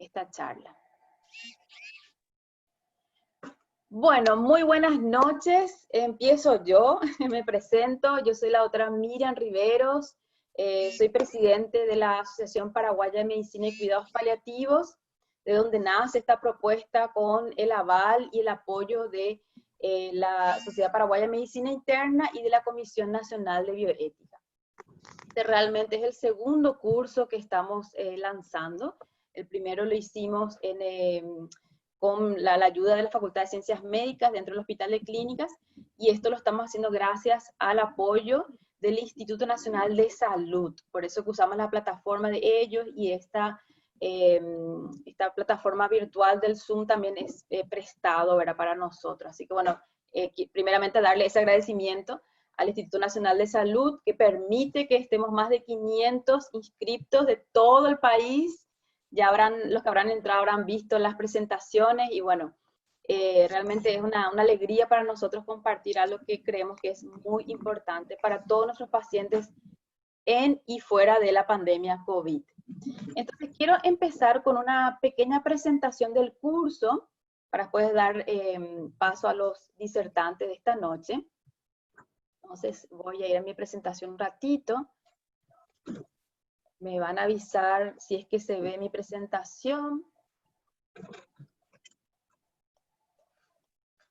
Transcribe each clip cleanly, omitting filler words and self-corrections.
esta charla. Bueno, muy buenas noches. Empiezo yo, me presento. Yo soy la doctora Miriam Riveros. Soy presidente de la Asociación Paraguaya de Medicina y Cuidados Paliativos, de donde nace esta propuesta con el aval y el apoyo de la Sociedad Paraguaya de Medicina Interna y de la Comisión Nacional de Bioética. Este realmente es el segundo curso que estamos lanzando. El primero lo hicimos con la ayuda de la Facultad de Ciencias Médicas dentro del Hospital de Clínicas, y esto lo estamos haciendo gracias al apoyo del Instituto Nacional de Salud. Por eso que usamos la plataforma de ellos, y esta plataforma virtual del Zoom también es prestado, ¿verdad?, para nosotros. Así que bueno, primeramente darle ese agradecimiento al Instituto Nacional de Salud, que permite que estemos más de 500 inscriptos de todo el país. Ya los que habrán entrado habrán visto las presentaciones, y bueno, realmente es una alegría para nosotros compartir algo que creemos que es muy importante para todos nuestros pacientes en y fuera de la pandemia COVID. Entonces quiero empezar con una pequeña presentación del curso, para después dar paso a los disertantes de esta noche. Entonces voy a ir a mi presentación un ratito. Me van a avisar si es que se ve mi presentación.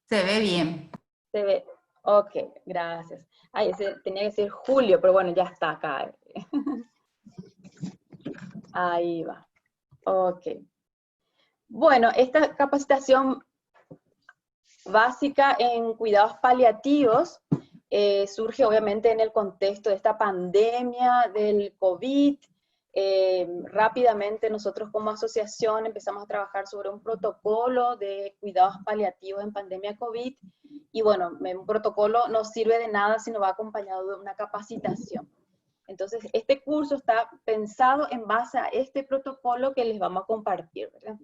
Se ve bien. Se ve. Ok, gracias. Ay, ese tenía que ser Julio, pero bueno, ya está acá. Ahí va. Ok. Bueno, esta capacitación básica en cuidados paliativos surge obviamente en el contexto de esta pandemia del COVID. Rápidamente nosotros como asociación empezamos a trabajar sobre un protocolo de cuidados paliativos en pandemia COVID, y bueno, un protocolo no sirve de nada si no va acompañado de una capacitación. Entonces, este curso está pensado en base a este protocolo que les vamos a compartir, ¿verdad?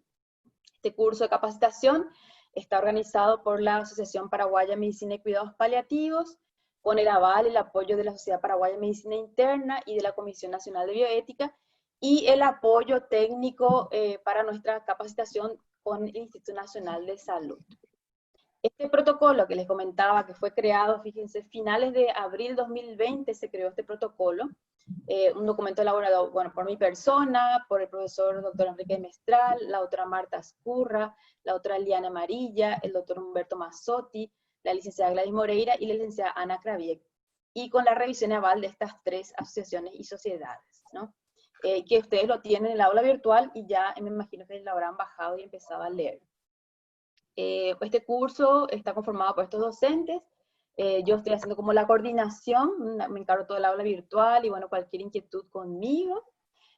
Este curso de capacitación está organizado por la Asociación Paraguaya de Medicina y Cuidados Paliativos, con el aval y el apoyo de la Sociedad Paraguaya de Medicina Interna y de la Comisión Nacional de Bioética, y el apoyo técnico para nuestra capacitación con el Instituto Nacional de Salud. Este protocolo que les comentaba, que fue creado, fíjense, finales de abril 2020 se creó este protocolo, un documento elaborado, bueno, por mi persona, por el profesor doctor Enrique Mestral, la doctora Marta Ascurra, la doctora Liana Amarilla, el doctor Humberto Mazzotti, la licenciada Gladys Moreira y la licenciada Ana Kraviek, y con la revisión aval de estas tres asociaciones y sociedades, ¿no? Que ustedes lo tienen en el aula virtual, y ya me imagino que lo habrán bajado y empezado a leer. Este curso está conformado por estos docentes. Yo estoy haciendo como la coordinación, me encargo todo el aula virtual, y bueno, cualquier inquietud conmigo.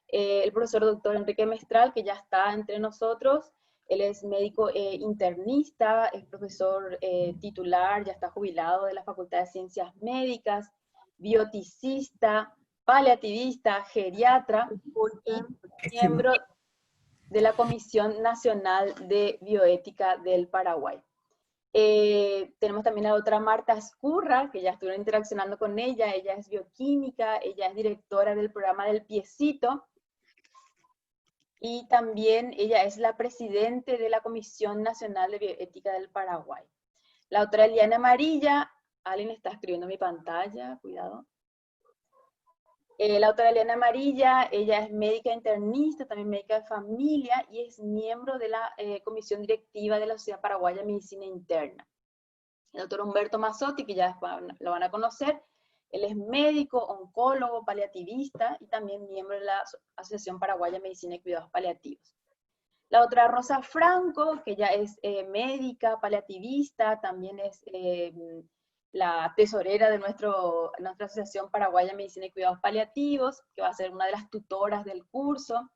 El profesor doctor Enrique Mestral, que ya está entre nosotros, él es médico internista, es profesor titular, ya está jubilado de la Facultad de Ciencias Médicas, bioticista, paliativista, geriatra, y miembro de la Comisión Nacional de Bioética del Paraguay. Tenemos también a la otra Marta Ascurra, que ya estuvieron interaccionando con ella. Ella es bioquímica, ella es directora del programa del Piecito, y también ella es la presidente de la Comisión Nacional de Bioética del Paraguay. La otra Liana Amarilla, alguien está escribiendo en mi pantalla, cuidado. La doctora Liana Amarilla, ella es médica internista, también médica de familia, y es miembro de la comisión directiva de la Sociedad Paraguaya de Medicina Interna. El doctor Humberto Mazzotti, que ya lo van a conocer, él es médico, oncólogo, paliativista, y también miembro de la Asociación Paraguaya de Medicina y Cuidados Paliativos. La otra Rosa Franco, que ya es médica, paliativista, también es la tesorera de nuestra Asociación Paraguaya de Medicina y Cuidados Paliativos, que va a ser una de las tutoras del curso.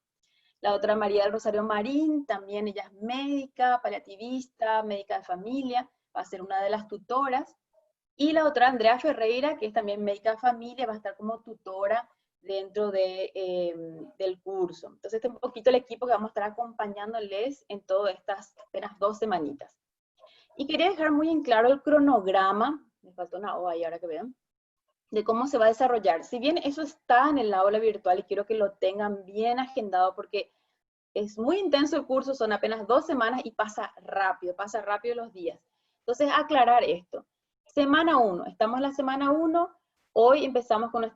La otra María del Rosario Marín, también ella es médica, paliativista, médica de familia, va a ser una de las tutoras. Y la otra Andrea Ferreira, que es también médica de familia, va a estar como tutora dentro del curso. Entonces este es un poquito el equipo que vamos a estar acompañándoles en todas estas apenas 2 semanitas. Y quería dejar muy en claro el cronograma, me faltó una O ahí ahora que vean, de cómo se va a desarrollar. Si bien eso está en el aula virtual, y quiero que lo tengan bien agendado, porque es muy intenso el curso, son apenas 2 semanas y pasa rápido los días. Entonces, aclarar esto. Semana 1, estamos en la semana 1, hoy empezamos con el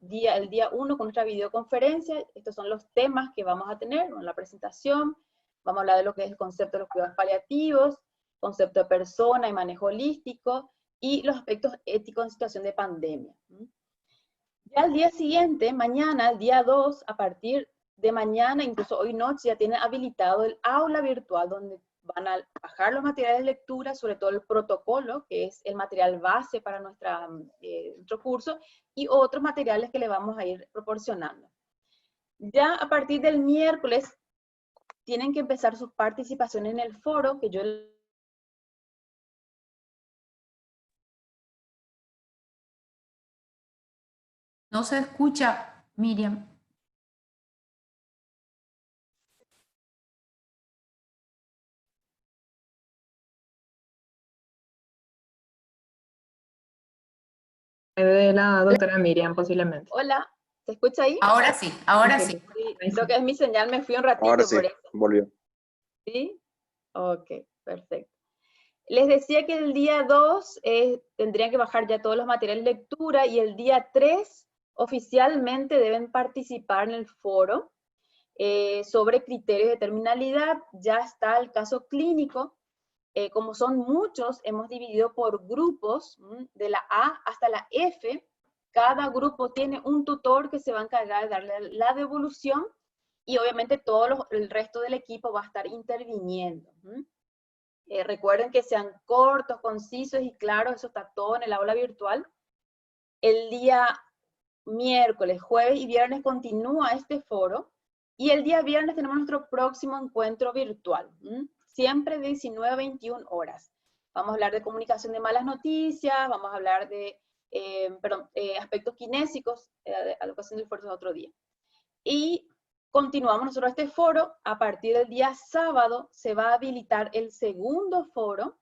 día 1 con nuestra videoconferencia. Estos son los temas que vamos a tener en la presentación. Vamos a hablar de lo que es el concepto de los cuidados paliativos, concepto de persona y manejo holístico, y los aspectos éticos en situación de pandemia. Ya al día siguiente, mañana, el día 2, a partir de mañana, incluso hoy noche, ya tienen habilitado el aula virtual donde van a bajar los materiales de lectura, sobre todo el protocolo, que es el material base para nuestro curso, y otros materiales que le vamos a ir proporcionando. Ya a partir del miércoles tienen que empezar su participación en el foro, que yo... No se escucha, Miriam. De la doctora Miriam, posiblemente. Hola, ¿se escucha ahí? Ahora sí, ahora sí. Sí, creo que es mi señal, me fui un ratito. Ahora sí, por eso. volvió. ¿Sí? Ok, perfecto. Les decía que el día 2 tendrían que bajar ya todos los materiales de lectura, y el día 3 oficialmente deben participar en el foro sobre criterios de terminalidad. Ya está el caso clínico. Como son muchos, hemos dividido por grupos, de la A hasta la F. Cada grupo tiene un tutor que se va a encargar de darle la devolución, y obviamente el resto del equipo va a estar interviniendo. Recuerden que sean cortos, concisos y claros, eso está todo en el aula virtual. El día miércoles, jueves y viernes continúa este foro, y el día viernes tenemos nuestro próximo encuentro virtual, siempre de 19 a 21 horas. Vamos a hablar de comunicación de malas noticias, vamos a hablar de aspectos kinésicos, alocación del esfuerzo de otro día. Y continuamos nosotros este foro. A partir del día sábado se va a habilitar el segundo foro,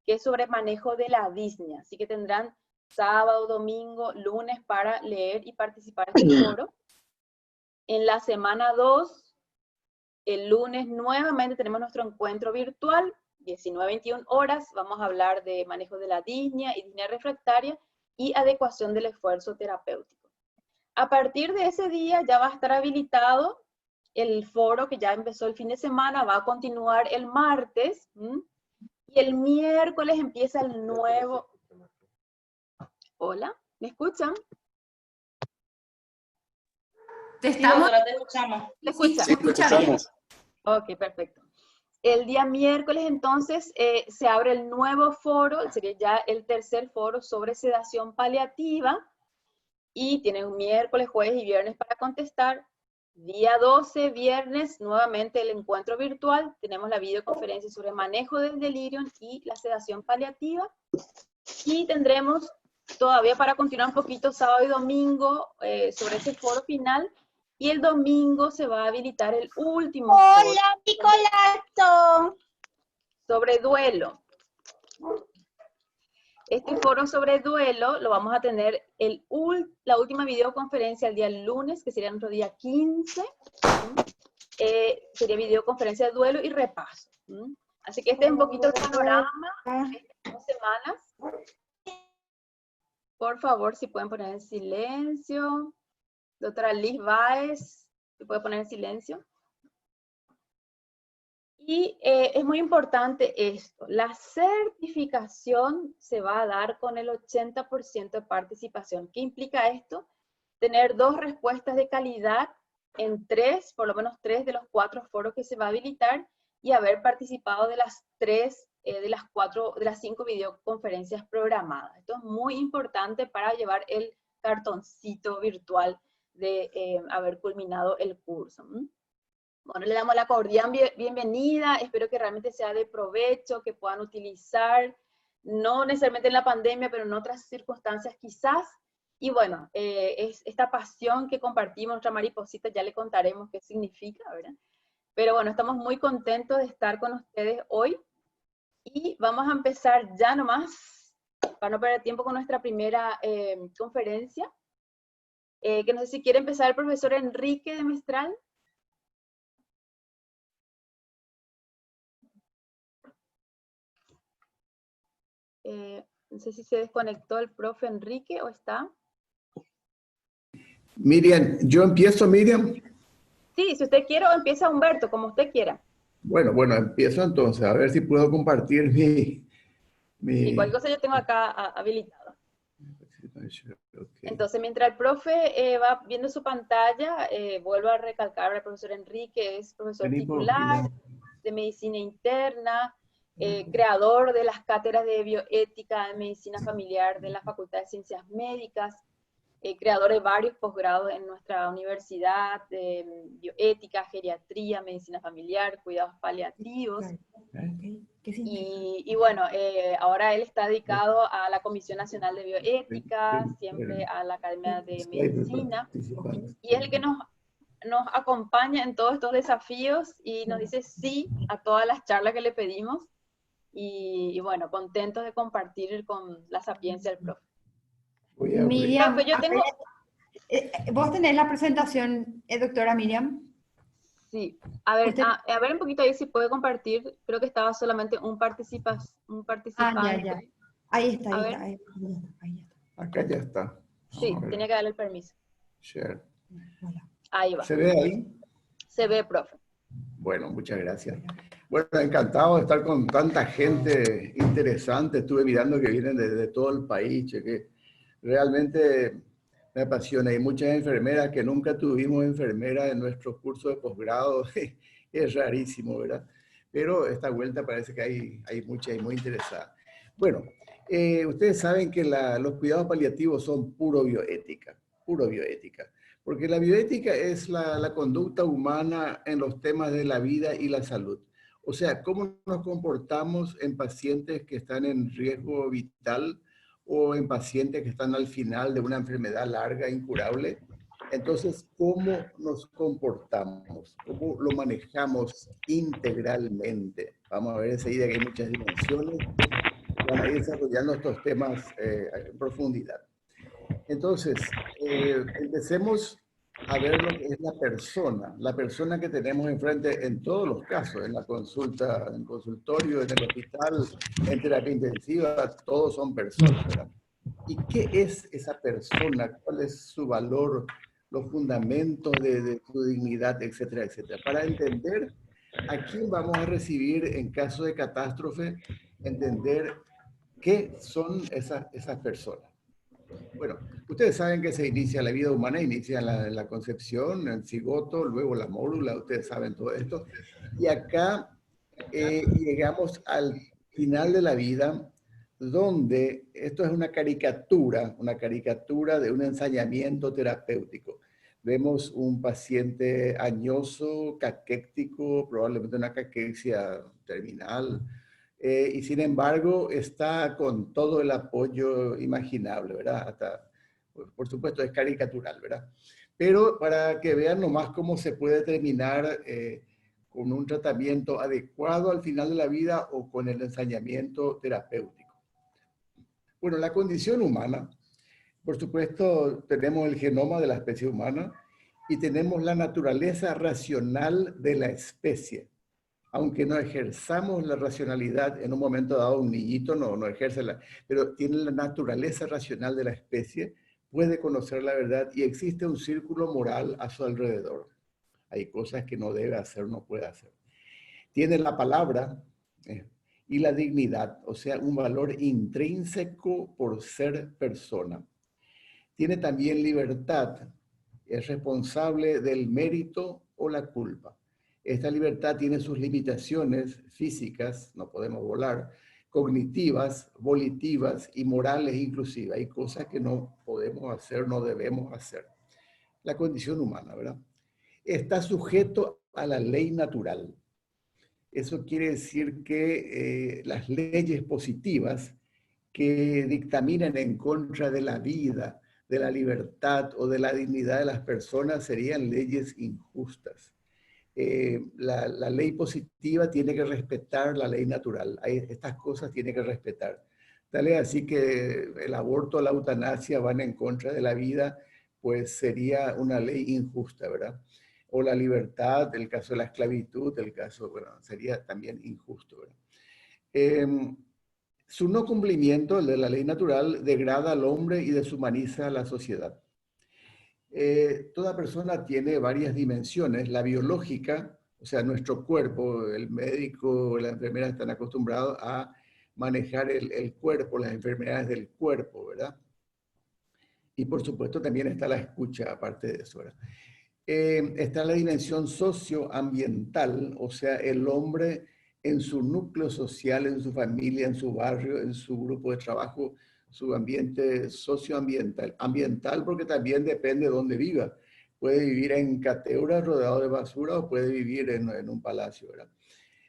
que es sobre manejo de la disnea. Así que tendrán sábado, domingo, lunes para leer y participar en este foro. En la semana 2, el lunes nuevamente tenemos nuestro encuentro virtual, 19 a 21 horas. Vamos a hablar de manejo de la disnea y disnea refractaria y adecuación del esfuerzo terapéutico. A partir de ese día ya va a estar habilitado el foro que ya empezó el fin de semana, va a continuar el martes, y el miércoles empieza el nuevo... Hola, ¿me escuchan? Te estamos... Sí, te escuchamos. ¿Me escuchan? Sí, te escuchamos. Ok, perfecto. El día miércoles, entonces, se abre el nuevo foro, sería ya el tercer foro sobre sedación paliativa, y tienen miércoles, jueves y viernes para contestar. Día 12, viernes, nuevamente el encuentro virtual. Tenemos la videoconferencia sobre manejo del delirio y la sedación paliativa. Y tendremos todavía, para continuar un poquito, sábado y domingo sobre ese foro final. Y el domingo se va a habilitar el último foro. ¡Hola, Picolato! Sobre duelo. Este foro sobre duelo lo vamos a tener la última videoconferencia el día lunes, que sería nuestro día 15. Sería videoconferencia de duelo y repaso. Así que este es un poquito el panorama de estas 2 semanas. Por favor, si pueden poner en silencio. Doctora Liz Báez, ¿se puede poner en silencio? Y es muy importante esto, la certificación se va a dar con el 80% de participación. ¿Qué implica esto? Tener 2 respuestas de calidad en 3, por lo menos 3 de los 4 foros que se va a habilitar, y haber participado de las 5 videoconferencias programadas. Esto es muy importante para llevar el cartoncito virtual de haber culminado el curso. Bueno, le damos la cordial bienvenida, espero que realmente sea de provecho, que puedan utilizar, no necesariamente en la pandemia, pero en otras circunstancias quizás. Y bueno, es esta pasión que compartimos, nuestra mariposita, ya le contaremos qué significa, ¿verdad? Pero bueno, estamos muy contentos de estar con ustedes hoy, y vamos a empezar ya nomás, para no perder tiempo, con nuestra primera conferencia, que no sé si quiere empezar el profesor Enrique de Mestral. No sé si se desconectó el profe Enrique o está. Miriam, ¿yo empiezo, Miriam? Sí, si usted quiere o empieza Humberto, como usted quiera. Bueno, empiezo entonces, a ver si puedo compartir Y mi... cualquier cosa yo tengo acá habilitado. Ok. Entonces, mientras el profe va viendo su pantalla, vuelvo a recalcar al profesor Enrique, es profesor Vení por titular aquí, de medicina interna, creador de las cátedras de bioética en medicina familiar de la Facultad de Ciencias Médicas, creador de varios posgrados en nuestra universidad, de bioética, geriatría, medicina familiar, cuidados paliativos. Y bueno, ahora él está dedicado a la Comisión Nacional de Bioética, siempre a la Academia de Medicina, y es el que nos acompaña en todos estos desafíos y nos dice sí a todas las charlas que le pedimos, y bueno, contentos de compartir con la sapiencia del profe. Voy a abrir. Miriam, Profe, yo tengo... ¿vos tenés la presentación, doctora Miriam? Sí, a ver, Usted- a ver un poquito ahí si puede compartir. Creo que estaba solamente un participante. Ya. Ahí está, A ahí ver. está. Ahí está. Acá ya está. Sí, Vamos a ver. tenía que darle el permiso. Share. Hola. Ahí va. ¿Se ve ahí? Se ve, profe. Bueno, muchas gracias. Bueno, encantado de estar con tanta gente interesante. Estuve mirando que vienen de todo el país, que realmente me apasiona. Hay muchas enfermeras que nunca tuvimos enfermeras en nuestros cursos de posgrado. Es rarísimo, ¿verdad? Pero esta vuelta parece que hay muchas y muy interesadas. Bueno, ustedes saben que los cuidados paliativos son puro bioética. Porque la bioética es la conducta humana en los temas de la vida y la salud. O sea, cómo nos comportamos en pacientes que están en riesgo vital o en pacientes que están al final de una enfermedad larga, incurable. Entonces, ¿cómo nos comportamos? ¿Cómo lo manejamos integralmente? Vamos a ver enseguida que hay muchas dimensiones. Van a ir desarrollando estos temas en profundidad. Entonces, empecemos a ver lo que es la persona que tenemos enfrente en todos los casos, en la consulta, en el consultorio, en el hospital, en terapia intensiva, todos son personas, ¿verdad? ¿Y qué es esa persona? ¿Cuál es su valor? Los fundamentos de su dignidad, etcétera, etcétera. Para entender a quién vamos a recibir en caso de catástrofe, entender qué son esas personas. Bueno, ustedes saben que se inicia la vida humana, inicia la concepción, el cigoto, luego la mórula, ustedes saben todo esto. Y acá llegamos al final de la vida, donde esto es una caricatura de un ensañamiento terapéutico. Vemos un paciente añoso, caquéctico, probablemente una caquexia terminal, y sin embargo está con todo el apoyo imaginable, ¿verdad? Hasta, por supuesto, es caricatural, ¿verdad? Pero para que vean nomás cómo se puede terminar con un tratamiento adecuado al final de la vida o con el ensañamiento terapéutico. Bueno, la condición humana, por supuesto, tenemos el genoma de la especie humana y tenemos la naturaleza racional de la especie. Aunque no ejerzamos la racionalidad, en un momento dado un niñito no ejerce pero tiene la naturaleza racional de la especie, puede conocer la verdad y existe un círculo moral a su alrededor. Hay cosas que no debe hacer, no puede hacer. Tiene la palabra y la dignidad, o sea, un valor intrínseco por ser persona. Tiene también libertad, es responsable del mérito o la culpa. Esta libertad tiene sus limitaciones físicas, no podemos volar, cognitivas, volitivas y morales inclusive. Hay cosas que no podemos hacer, no debemos hacer. La condición humana, ¿verdad? Está sujeto a la ley natural. Eso quiere decir que las leyes positivas que dictaminan en contra de la vida, de la libertad o de la dignidad de las personas serían leyes injustas. La ley positiva tiene que respetar la ley natural. Estas cosas tiene que respetar. Tal es así que el aborto o la eutanasia van en contra de la vida, pues sería una ley injusta, ¿verdad? O la libertad, el caso de la esclavitud, el caso, bueno, sería también injusto, ¿verdad? Su no cumplimiento, el de la ley natural, degrada al hombre y deshumaniza a la sociedad. Toda persona tiene varias dimensiones. La biológica, o sea, nuestro cuerpo, el médico, la enfermera están acostumbrados a manejar el cuerpo, las enfermedades del cuerpo, ¿verdad? Y por supuesto también está la escucha, aparte de eso, ¿verdad? Está la dimensión socioambiental, o sea, el hombre en su núcleo social, en su familia, en su barrio, en su grupo de trabajo, su ambiente socioambiental. Ambiental porque también depende de dónde viva. Puede vivir en cateura rodeado de basura o puede vivir en un palacio, ¿verdad?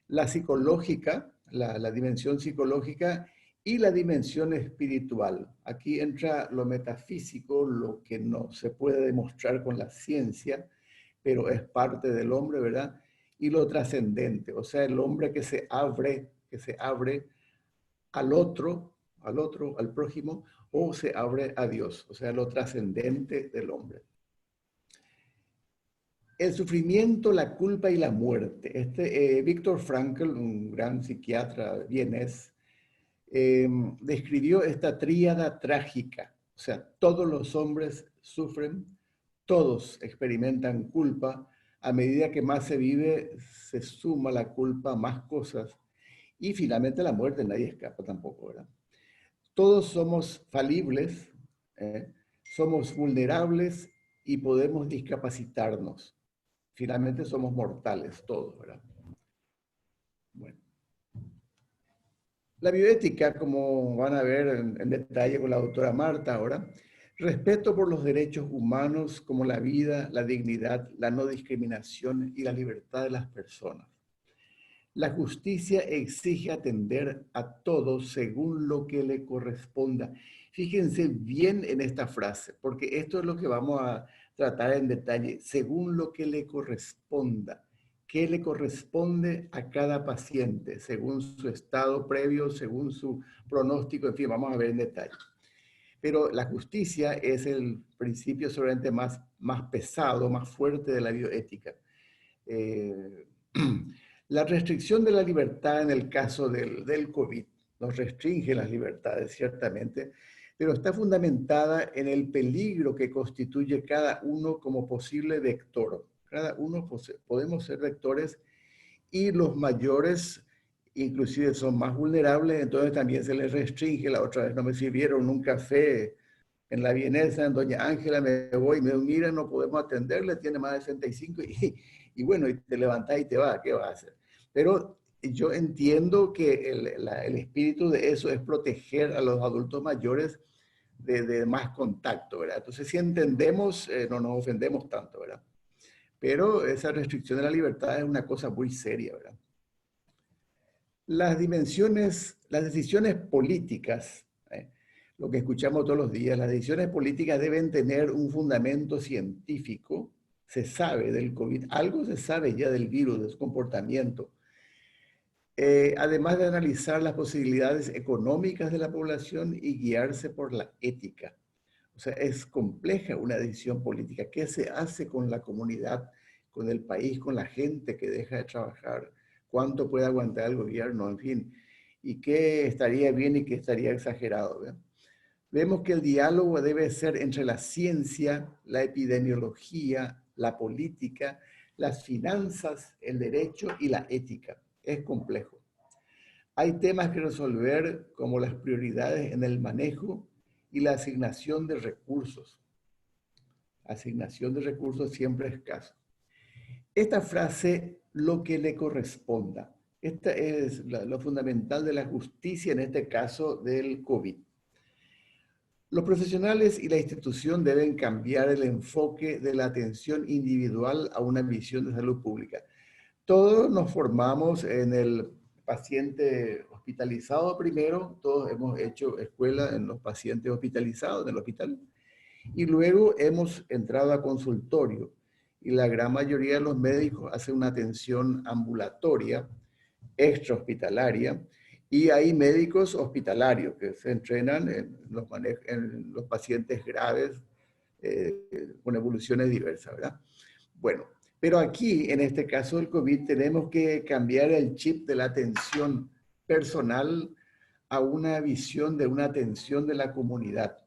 La psicológica, la dimensión psicológica y la dimensión espiritual. Aquí entra lo metafísico, lo que no se puede demostrar con la ciencia, pero es parte del hombre, ¿verdad? Y lo trascendente, o sea, el hombre que se abre al otro, al prójimo, o se abre a Dios, o sea, lo trascendente del hombre. El sufrimiento, la culpa y la muerte. Viktor Frankl, un gran psiquiatra vienés, describió esta tríada trágica. O sea, todos los hombres sufren, todos experimentan culpa. A medida que más se vive, se suma la culpa a más cosas. Y finalmente la muerte, nadie escapa tampoco, ¿verdad? Todos somos falibles, somos vulnerables y podemos discapacitarnos. Finalmente somos mortales todos, ¿verdad? Bueno. La bioética, como van a ver en detalle con la doctora Marta ahora, respeto por los derechos humanos como la vida, la dignidad, la no discriminación y la libertad de las personas. La justicia exige atender a todos según lo que le corresponda. Fíjense bien en esta frase, porque esto es lo que vamos a tratar en detalle, según lo que le corresponda. ¿Qué le corresponde a cada paciente? Según su estado previo, según su pronóstico, en fin, vamos a ver en detalle. Pero la justicia es el principio seguramente más pesado, más fuerte de la bioética. La restricción de la libertad en el caso del COVID nos restringe las libertades, ciertamente, pero está fundamentada en el peligro que constituye cada uno como posible vector. Cada uno podemos ser vectores y los mayores inclusive son más vulnerables, entonces también se les restringe. La otra vez no me sirvieron un café en la vienesa, en Doña Ángela, me voy, me mira, no podemos atenderle, tiene más de 65 y bueno, y te levantás y te vas, ¿qué vas a hacer? Pero yo entiendo que el espíritu de eso es proteger a los adultos mayores de más contacto, ¿verdad? Entonces, si entendemos, no nos ofendemos tanto, ¿verdad? Pero esa restricción de la libertad es una cosa muy seria, ¿verdad? Las decisiones políticas, lo que escuchamos todos los días, las decisiones políticas deben tener un fundamento científico. Se sabe del COVID, algo se sabe ya del virus, de su comportamiento. Además de analizar las posibilidades económicas de la población y guiarse por la ética. O sea, es compleja una decisión política. ¿Qué se hace con la comunidad, con el país, con la gente que deja de trabajar? ¿Cuánto puede aguantar el gobierno? En fin, ¿y qué estaría bien y qué estaría exagerado? ¿Verdad? Vemos que el diálogo debe ser entre la ciencia, la epidemiología, la política, las finanzas, el derecho y la ética. Es complejo. Hay temas que resolver como las prioridades en el manejo y la asignación de recursos. Asignación de recursos siempre escaso. Esta frase, lo que le corresponda. Esta es lo fundamental de la justicia en este caso del COVID. Los profesionales y la institución deben cambiar el enfoque de la atención individual a una visión de salud pública. Todos nos formamos en el paciente hospitalizado primero, todos hemos hecho escuela en los pacientes hospitalizados en el hospital y luego hemos entrado a consultorio y la gran mayoría de los médicos hacen una atención ambulatoria, extrahospitalaria, y hay médicos hospitalarios que se entrenan en los pacientes graves con evoluciones diversas, ¿verdad? Bueno, pero aquí, en este caso del COVID, tenemos que cambiar el chip de la atención personal a una visión de una atención de la comunidad.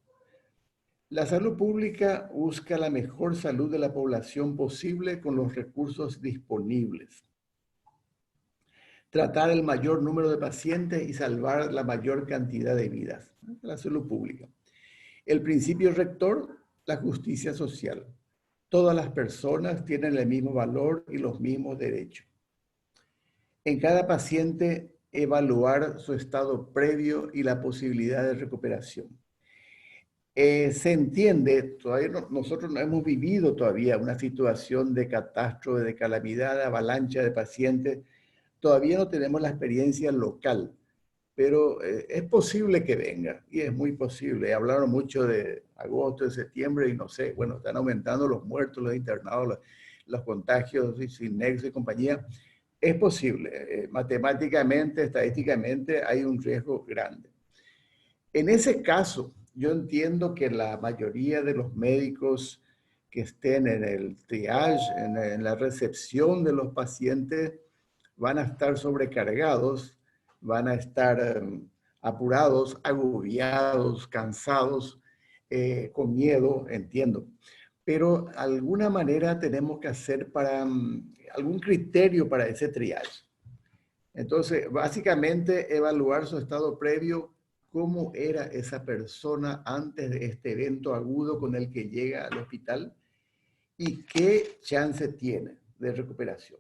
La salud pública busca la mejor salud de la población posible con los recursos disponibles. Tratar el mayor número de pacientes y salvar la mayor cantidad de vidas. La salud pública. El principio rector, la justicia social. Todas las personas tienen el mismo valor y los mismos derechos. En cada paciente, evaluar su estado previo y la posibilidad de recuperación. Se entiende, todavía nosotros no hemos vivido todavía una situación de catástrofe, de calamidad, de avalancha de pacientes. Todavía no tenemos la experiencia local, pero es posible que venga, y es muy posible. Hablaron mucho de agosto, de septiembre, y no sé, bueno, están aumentando los muertos, los internados, los contagios sin nexo y compañía. Es posible, matemáticamente, estadísticamente, hay un riesgo grande. En ese caso, yo entiendo que la mayoría de los médicos que estén en el triage, en la recepción de los pacientes, van a estar sobrecargados, van a estar apurados, agobiados, cansados, con miedo, entiendo. Pero alguna manera tenemos que hacer algún criterio para ese triage. Entonces, básicamente, evaluar su estado previo, cómo era esa persona antes de este evento agudo con el que llega al hospital y qué chance tiene de recuperación.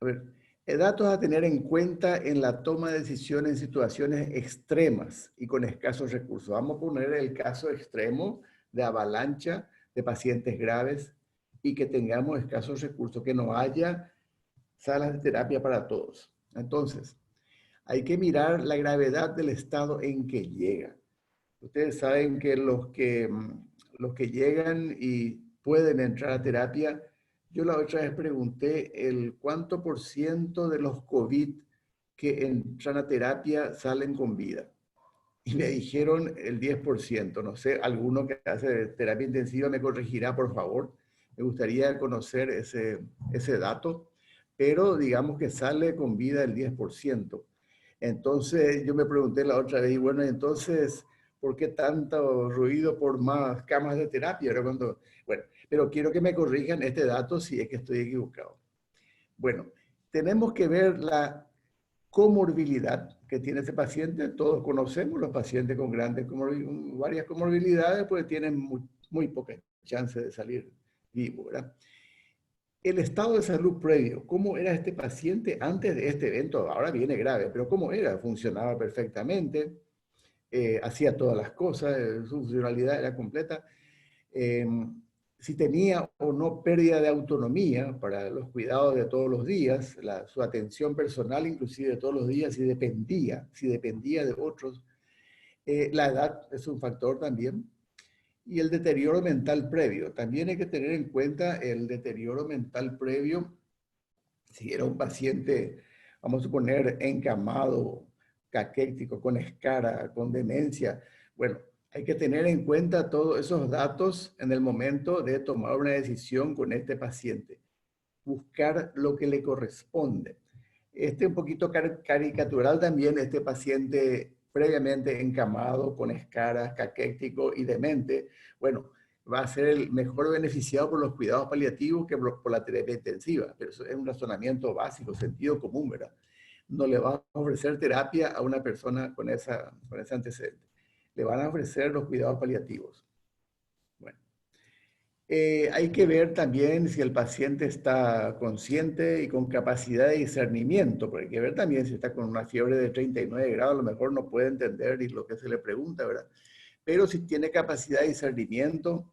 A ver, datos a tener en cuenta en la toma de decisiones en situaciones extremas y con escasos recursos. Vamos a poner el caso extremo de avalancha de pacientes graves y que tengamos escasos recursos, que no haya salas de terapia para todos. Entonces, hay que mirar la gravedad del estado en que llega. Ustedes saben que los que llegan y pueden entrar a terapia, yo la otra vez pregunté el cuánto por ciento de los COVID que entran a terapia salen con vida. Y me dijeron el 10%. No sé, alguno que hace terapia intensiva me corregirá, por favor. Me gustaría conocer ese dato, pero digamos que sale con vida el 10%. Entonces yo me pregunté la otra vez, y bueno, entonces, ¿por qué tanto ruido por más camas de terapia? Bueno, pero quiero que me corrijan este dato si es que estoy equivocado. Bueno, tenemos que ver la comorbilidad que tiene ese paciente. Todos conocemos los pacientes con varias comorbilidades, pues tienen muy pocas chances de salir vivo, ¿verdad? El estado de salud previo, ¿cómo era este paciente antes de este evento? Ahora viene grave, pero ¿cómo era? Funcionaba perfectamente, hacía todas las cosas, su funcionalidad era completa. Si tenía o no pérdida de autonomía para los cuidados de todos los días, su atención personal inclusive de todos los días, si dependía de otros. La edad es un factor también. Y el deterioro mental previo. También hay que tener en cuenta el deterioro mental previo. Si era un paciente, vamos a suponer, encamado, caquético, con escara, con demencia, bueno, hay que tener en cuenta todos esos datos en el momento de tomar una decisión con este paciente. Buscar lo que le corresponde. Un poquito caricatural también, este paciente previamente encamado, con escaras, caquético y demente, bueno, va a ser el mejor beneficiado por los cuidados paliativos que por la terapia intensiva. Pero eso es un razonamiento básico, sentido común, ¿verdad? No le va a ofrecer terapia a una persona con ese antecedente. Le van a ofrecer los cuidados paliativos. Bueno. Hay que ver también si el paciente está consciente y con capacidad de discernimiento, porque hay que ver también si está con una fiebre de 39 grados, a lo mejor no puede entender ni lo que se le pregunta, ¿verdad? Pero si tiene capacidad de discernimiento,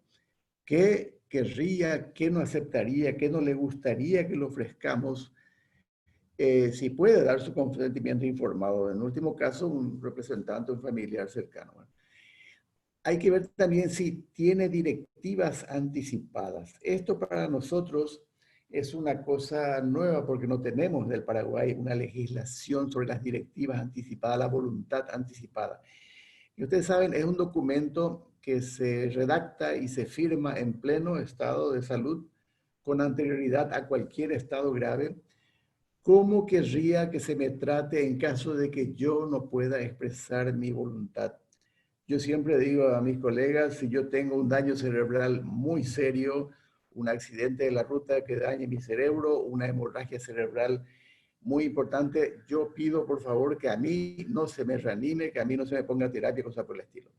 ¿qué querría, qué no aceptaría, qué no le gustaría que le ofrezcamos? Si puede dar su consentimiento informado, en último caso, un representante, un familiar cercano, ¿verdad? Hay que ver también si tiene directivas anticipadas. Esto para nosotros es una cosa nueva porque no tenemos del Paraguay una legislación sobre las directivas anticipadas, la voluntad anticipada. Y ustedes saben, es un documento que se redacta y se firma en pleno estado de salud con anterioridad a cualquier estado grave, ¿Cómo querría que se me trate en caso de que yo no pueda expresar mi voluntad? Yo siempre digo a mis colegas, si yo tengo un daño cerebral muy serio, un accidente de la ruta que dañe mi cerebro, una hemorragia cerebral muy importante, yo pido por favor que a mí no se me reanime, que a mí no se me ponga terapia, cosas por el estilo.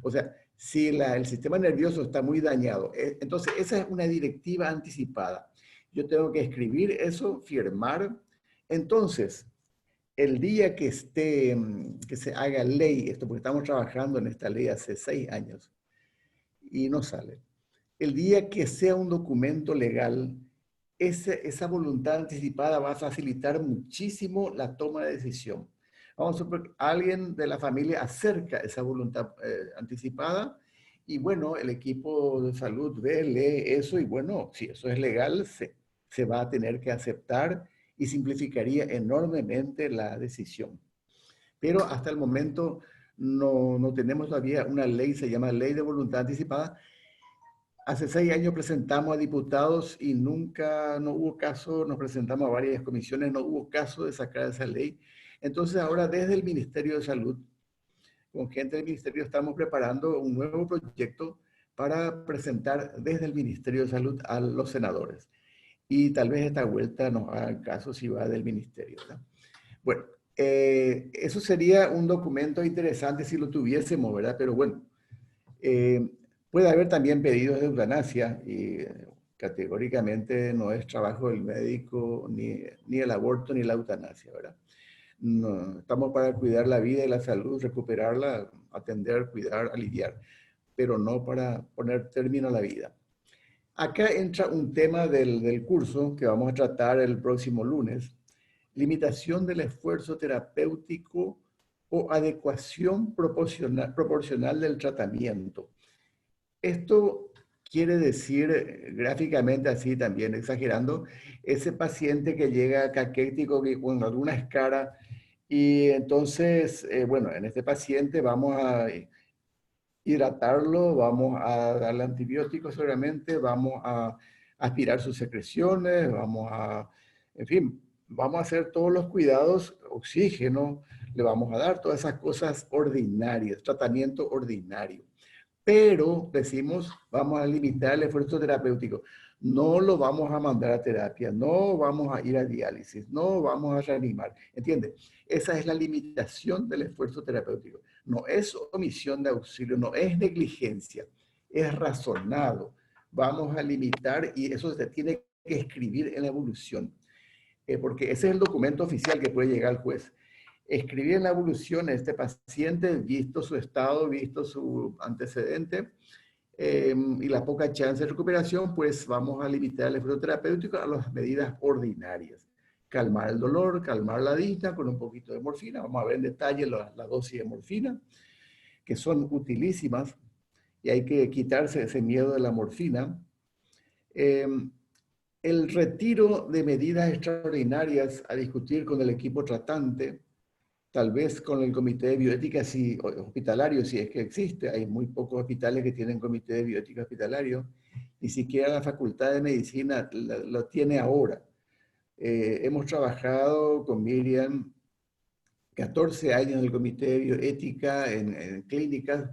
O sea, si el sistema nervioso está muy dañado, entonces esa es una directiva anticipada. Yo tengo que escribir eso, firmar. Entonces, el día que que se haga ley, esto porque estamos trabajando en esta ley hace 6 años y no sale. El día que sea un documento legal, esa voluntad anticipada va a facilitar muchísimo la toma de decisión. Vamos a suponer que alguien de la familia acerca esa voluntad anticipada y bueno, el equipo de salud ve, lee eso y bueno, si eso es legal, se va a tener que aceptar y simplificaría enormemente la decisión. Pero hasta el momento no tenemos todavía una ley, se llama Ley de Voluntad Anticipada. Hace 6 años presentamos a diputados y nunca, no hubo caso, nos presentamos a varias comisiones, no hubo caso de sacar esa ley. Entonces ahora desde el Ministerio de Salud, con gente del Ministerio, estamos preparando un nuevo proyecto para presentar desde el Ministerio de Salud a los senadores. Y tal vez esta vuelta nos haga caso si va del Ministerio, ¿verdad? Bueno, eso sería un documento interesante si lo tuviésemos, ¿verdad? Pero bueno, puede haber también pedidos de eutanasia y categóricamente no es trabajo del médico ni el aborto ni la eutanasia, ¿verdad? No, estamos para cuidar la vida y la salud, recuperarla, atender, cuidar, aliviar, pero no para poner término a la vida. Acá entra un tema del curso que vamos a tratar el próximo lunes, limitación del esfuerzo terapéutico o adecuación proporcional del tratamiento. Esto quiere decir, gráficamente así también, exagerando, ese paciente que llega caquético con alguna escara y entonces, bueno, en este paciente vamos a hidratarlo, vamos a darle antibióticos seguramente, vamos a aspirar sus secreciones, vamos a, en fin, vamos a hacer todos los cuidados, oxígeno, le vamos a dar todas esas cosas ordinarias, tratamiento ordinario. Pero decimos, vamos a limitar el esfuerzo terapéutico. No lo vamos a mandar a terapia, no vamos a ir a diálisis, no vamos a reanimar. ¿Entiende? Esa es la limitación del esfuerzo terapéutico. No es omisión de auxilio, no es negligencia, es razonado. Vamos a limitar y eso se tiene que escribir en la evolución, porque ese es el documento oficial que puede llegar al juez. Escribir en la evolución a este paciente, visto su estado, visto su antecedente y la poca chance de recuperación, pues vamos a limitar el esfuerzo terapéutico a las medidas ordinarias. Calmar el dolor, calmar la disnea con un poquito de morfina. Vamos a ver en detalle la dosis de morfina, que son utilísimas y hay que quitarse ese miedo de la morfina. El retiro de medidas extraordinarias a discutir con el equipo tratante, tal vez con el comité de bioética hospitalario, si es que existe. Hay muy pocos hospitales que tienen comité de bioética hospitalario. Ni siquiera la Facultad de Medicina lo tiene ahora. Hemos trabajado con Miriam 14 años en el comité de bioética, en clínicas,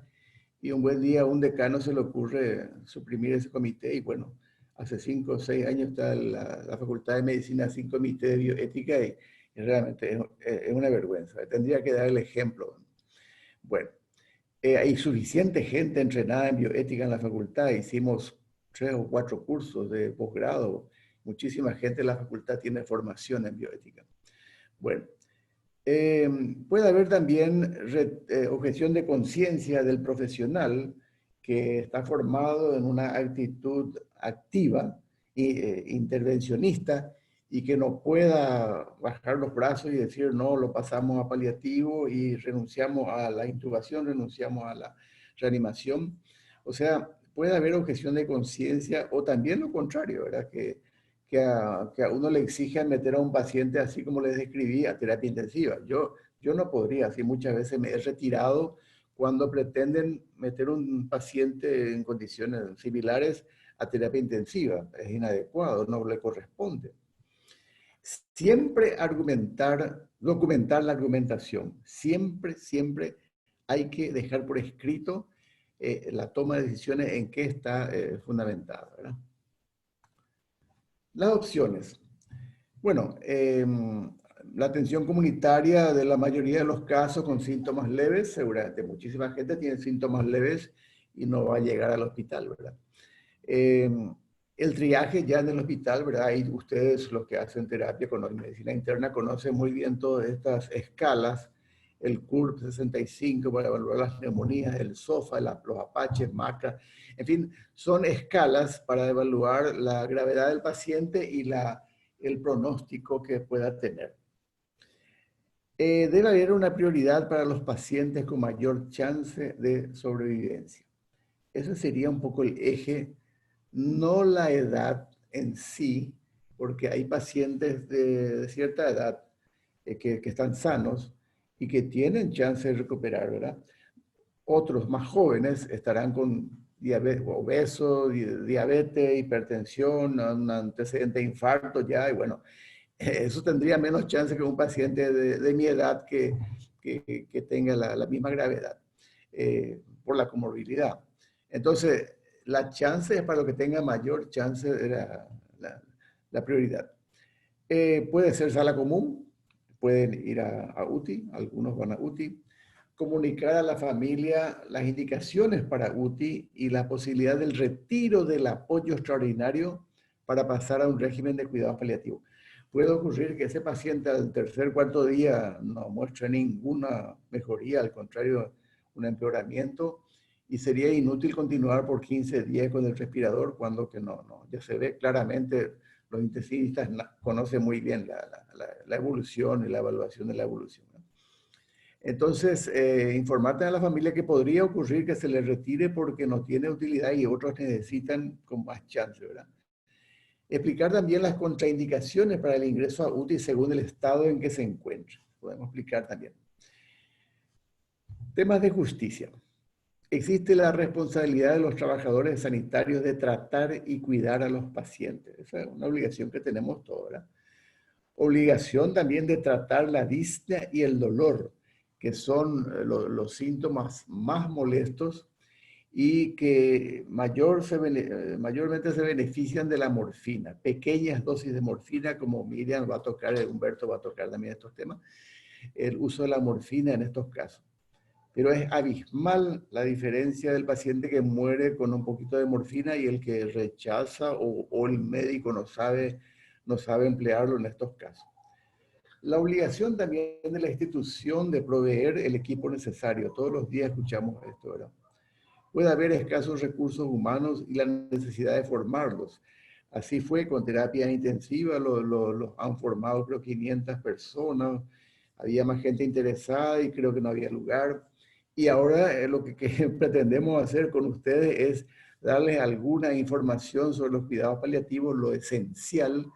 y un buen día a un decano se le ocurre suprimir ese comité y bueno, hace 5 o 6 años está la Facultad de Medicina sin comité de bioética y realmente es una vergüenza. Tendría que dar el ejemplo. Bueno, hay suficiente gente entrenada en bioética en la facultad. Hicimos 3 o 4 cursos de posgrado. Muchísima gente en la facultad tiene formación en bioética. Bueno, puede haber también objeción de conciencia del profesional que está formado en una actitud activa e intervencionista y que no pueda bajar los brazos y decir no, lo pasamos a paliativo y renunciamos a la intubación, renunciamos a la reanimación. O sea, puede haber objeción de conciencia o también lo contrario, ¿verdad? Que a uno le exijan meter a un paciente así como les describí a terapia intensiva. Yo no podría, así muchas veces me he retirado cuando pretenden meter un paciente en condiciones similares a terapia intensiva. Es inadecuado, no le corresponde. Siempre documentar la argumentación. Siempre, siempre hay que dejar por escrito la toma de decisiones en qué está fundamentada, ¿verdad? Las opciones. Bueno, la atención comunitaria de la mayoría de los casos con síntomas leves, seguramente muchísima gente tiene síntomas leves y no va a llegar al hospital, ¿verdad? El triaje ya en el hospital, ¿verdad? Ahí ustedes, los que hacen terapia con medicina interna, conocen muy bien todas estas escalas, el CURB 65 para evaluar las neumonías, el SOFA, los apaches, MACA, en fin, son escalas para evaluar la gravedad del paciente y el pronóstico que pueda tener. Debe haber una prioridad para los pacientes con mayor chance de sobrevivencia. Ese sería un poco el eje, no la edad en sí, porque hay pacientes de cierta edad que están sanos y que tienen chance de recuperar, ¿verdad? Otros más jóvenes estarán con diabetes, obeso, diabetes, hipertensión, un antecedente de infarto ya, y bueno, eso tendría menos chance que un paciente de mi edad que tenga la misma gravedad por la comorbilidad. Entonces, la chance es para lo que tenga mayor chance de la prioridad. Puede ser sala común, pueden ir a UTI, algunos van a UTI. Comunicar a la familia las indicaciones para UTI y la posibilidad del retiro del apoyo extraordinario para pasar a un régimen de cuidados paliativos. Puede ocurrir que ese paciente al tercer, cuarto día no muestre ninguna mejoría, al contrario, un empeoramiento, y sería inútil continuar por 15 días con el respirador cuando que no. Ya se ve claramente, los intensivistas conocen muy bien la evolución y la evaluación de la evolución, ¿no? Entonces, informate a la familia que podría ocurrir que se le retire porque no tiene utilidad y otros necesitan con más chance, ¿verdad? Explicar también las contraindicaciones para el ingreso a UTI según el estado en que se encuentre. Podemos explicar también. Temas de justicia. Existe la responsabilidad de los trabajadores sanitarios de tratar y cuidar a los pacientes. Esa es una obligación que tenemos todos, ¿verdad? Obligación también de tratar la disnea y el dolor, que son los síntomas más molestos y que mayormente se benefician de la morfina. Pequeñas dosis de morfina, como Miriam va a tocar, Humberto va a tocar también estos temas, el uso de la morfina en estos casos. Pero es abismal la diferencia del paciente que muere con un poquito de morfina y el que rechaza o el médico no sabe emplearlo en estos casos. La obligación también de la institución de proveer el equipo necesario. Todos los días escuchamos esto, ¿verdad? Puede haber escasos recursos humanos y la necesidad de formarlos. Así fue con terapia intensiva, los han formado creo 500 personas, había más gente interesada y creo que no había lugar. Y ahora lo que pretendemos hacer con ustedes es darles alguna información sobre los cuidados paliativos, lo esencial,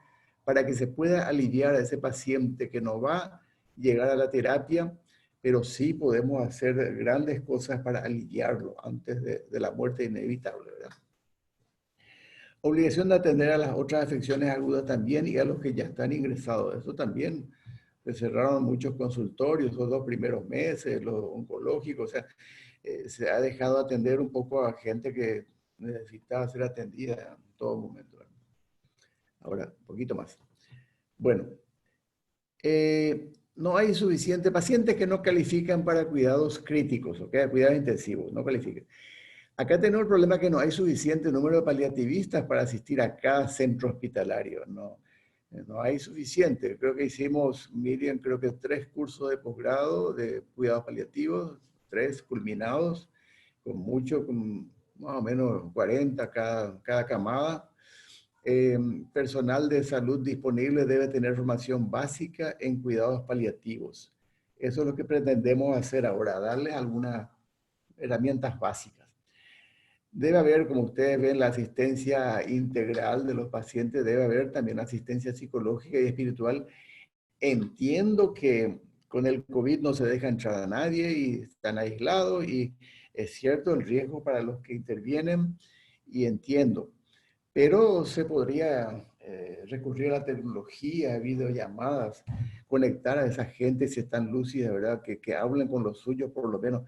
para que se pueda aliviar a ese paciente que no va a llegar a la terapia, pero sí podemos hacer grandes cosas para aliviarlo antes de la muerte inevitable, ¿verdad? Obligación de atender a las otras afecciones agudas también y a los que ya están ingresados. Eso también, se cerraron muchos consultorios los 2 primeros meses, los oncológicos, o sea, se ha dejado atender un poco a gente que necesitaba ser atendida en todo momento, ¿verdad? Ahora, un poquito más. Bueno, no hay suficiente pacientes que no califican para cuidados críticos, ¿ok? Cuidados intensivos, no califican. Acá tenemos el problema que no hay suficiente número de paliativistas para asistir a cada centro hospitalario. No hay suficiente. Creo que hicimos, Miriam, creo que 3 cursos de posgrado de cuidados paliativos, 3 culminados, con más o menos 40 cada camada. Personal de salud disponible debe tener formación básica en cuidados paliativos. Eso es lo que pretendemos hacer ahora, darles algunas herramientas básicas. Debe haber, como ustedes ven, la asistencia integral de los pacientes, debe haber también asistencia psicológica y espiritual. Entiendo que con el COVID no se deja entrar a nadie y están aislados y es cierto el riesgo para los que intervienen y entiendo. Pero se podría recurrir a la tecnología, videollamadas, conectar a esa gente si están lúcidas, ¿verdad? Que hablen con los suyos por lo menos.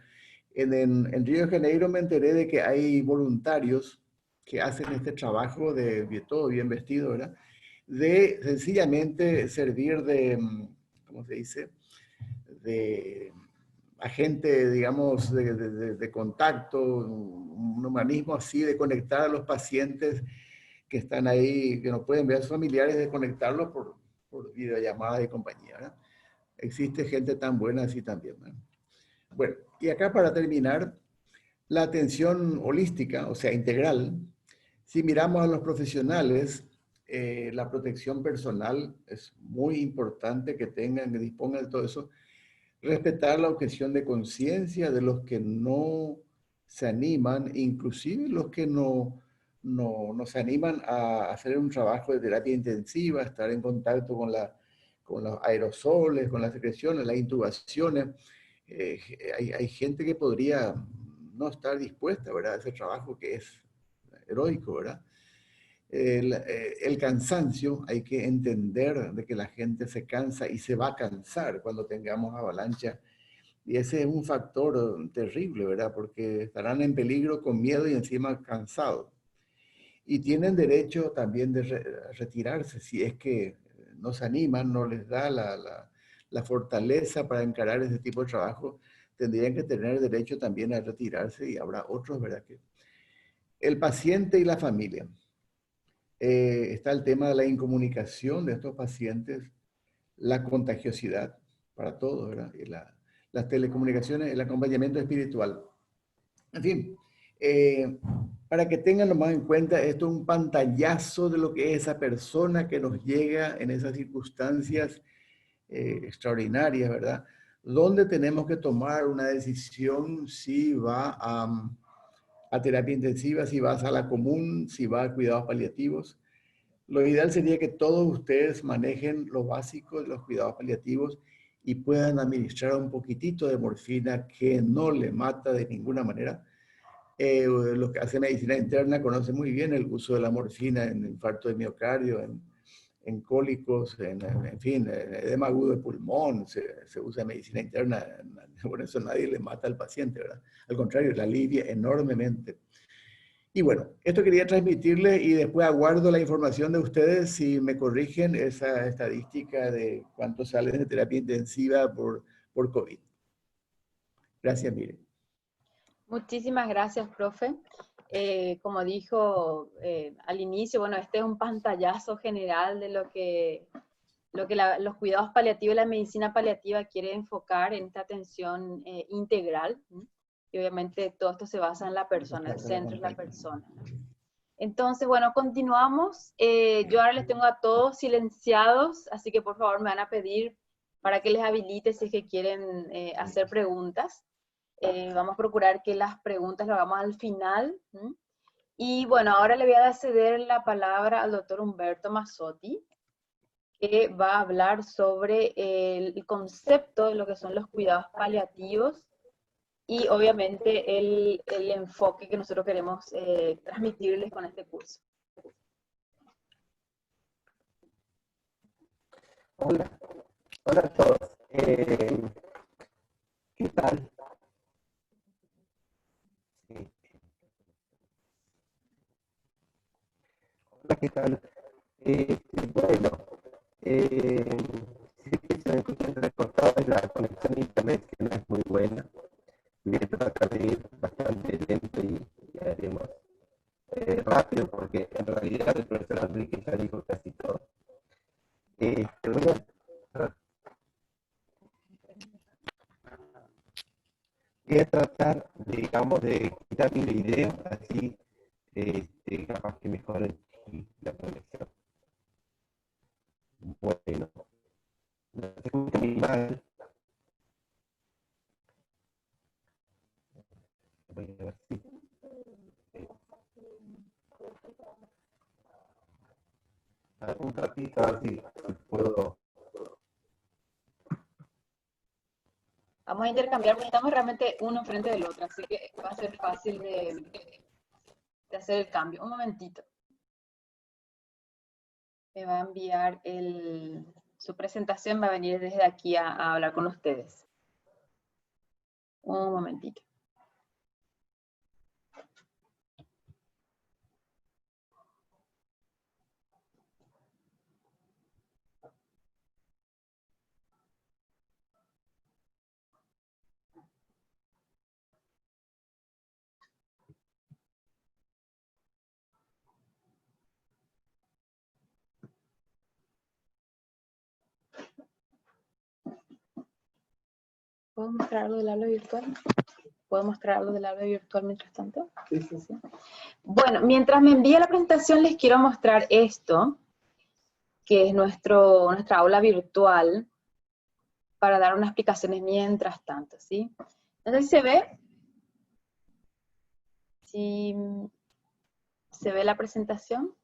En Río de Janeiro me enteré de que hay voluntarios que hacen este trabajo de todo bien vestido, ¿verdad? De sencillamente servir de, ¿cómo se dice? De agente, digamos, de contacto, un humanismo así, de conectar a los pacientes que están ahí, que no pueden ver a sus familiares, de conectarlos por videollamadas y compañía, ¿verdad? Existe gente tan buena así también, ¿verdad? Bueno, y acá para terminar, la atención holística, o sea, integral, si miramos a los profesionales, la protección personal es muy importante que tengan, que dispongan de todo eso. Respetar la objeción de conciencia de los que no se animan, inclusive los que no se animan a hacer un trabajo de terapia intensiva, estar en contacto con los aerosoles, con las secreciones, las intubaciones. Hay gente que podría no estar dispuesta, ¿verdad?, a ese trabajo que es heroico, ¿verdad? El cansancio, hay que entender de que la gente se cansa y se va a cansar cuando tengamos avalancha. Y ese es un factor terrible, ¿verdad? Porque estarán en peligro con miedo y encima cansados. Y tienen derecho también de retirarse si es que no se animan, no les da la fortaleza para encarar ese tipo de trabajo. Tendrían que tener derecho también a retirarse y habrá otros, ¿verdad? El paciente y la familia. Está el tema de la incomunicación de estos pacientes, la contagiosidad para todos, ¿verdad? Y las telecomunicaciones, el acompañamiento espiritual. En fin, para que tengan más en cuenta, esto es un pantallazo de lo que es esa persona que nos llega en esas circunstancias extraordinarias, ¿verdad? Donde tenemos que tomar una decisión si va a terapia intensiva, si va a sala común, si va a cuidados paliativos. Lo ideal sería que todos ustedes manejen lo básico de los cuidados paliativos y puedan administrar un poquitito de morfina que no le mata de ninguna manera. Los que hacen medicina interna conocen muy bien el uso de la morfina en infarto de miocardio, en cólicos, en fin, edema agudo de pulmón, se usa medicina interna. Por eso nadie le mata al paciente, ¿verdad? Al contrario, la alivia enormemente. Y bueno, esto quería transmitirle y después aguardo la información de ustedes si me corrigen esa estadística de cuántos salen de terapia intensiva por COVID. Gracias, Mire. Muchísimas gracias, profe. Como dijo al inicio, bueno, este es un pantallazo general de lo que los cuidados paliativos y la medicina paliativa quiere enfocar en esta atención integral. Y obviamente todo esto se basa en la persona, el centro es la persona. Entonces, bueno, continuamos. Yo ahora les tengo a todos silenciados, así que por favor me van a pedir para que les habilite si es que quieren hacer preguntas. Vamos a procurar que las preguntas lo hagamos al final. Y bueno, ahora le voy a ceder la palabra al doctor Humberto Mazzotti, que va a hablar sobre el concepto de lo que son los cuidados paliativos y obviamente el enfoque que nosotros queremos transmitirles con este curso. Hola, hola a todos. ¿Qué tal? Hola, ¿qué tal? Bueno, si se me escucha recortado es la conexión a internet, que no es muy buena. Voy a tratar de ir bastante lento y haremos rápido, porque en realidad el profesor Enrique ya dijo casi todo. Voy a tratar, digamos, de quitar mi video, así capaz que mejore la conexión. Bueno, no se escucha muy mal. Voy a ver si... un ratito, a ver si puedo... Vamos a intercambiar, porque estamos realmente uno enfrente del otro, así que va a ser fácil de hacer el cambio. Un momentito. me va a enviar su presentación, va a venir desde aquí a hablar con ustedes. Un momentito. ¿Puedo mostrar algo del aula virtual? ¿Puedo mostrar algo del aula virtual mientras tanto? Sí, sí, sí. Bueno, mientras me envía la presentación les quiero mostrar esto, que es nuestra aula virtual, para dar unas explicaciones mientras tanto, ¿sí? Entonces, ¿se ve? ¿Sí? ¿Se ve la presentación?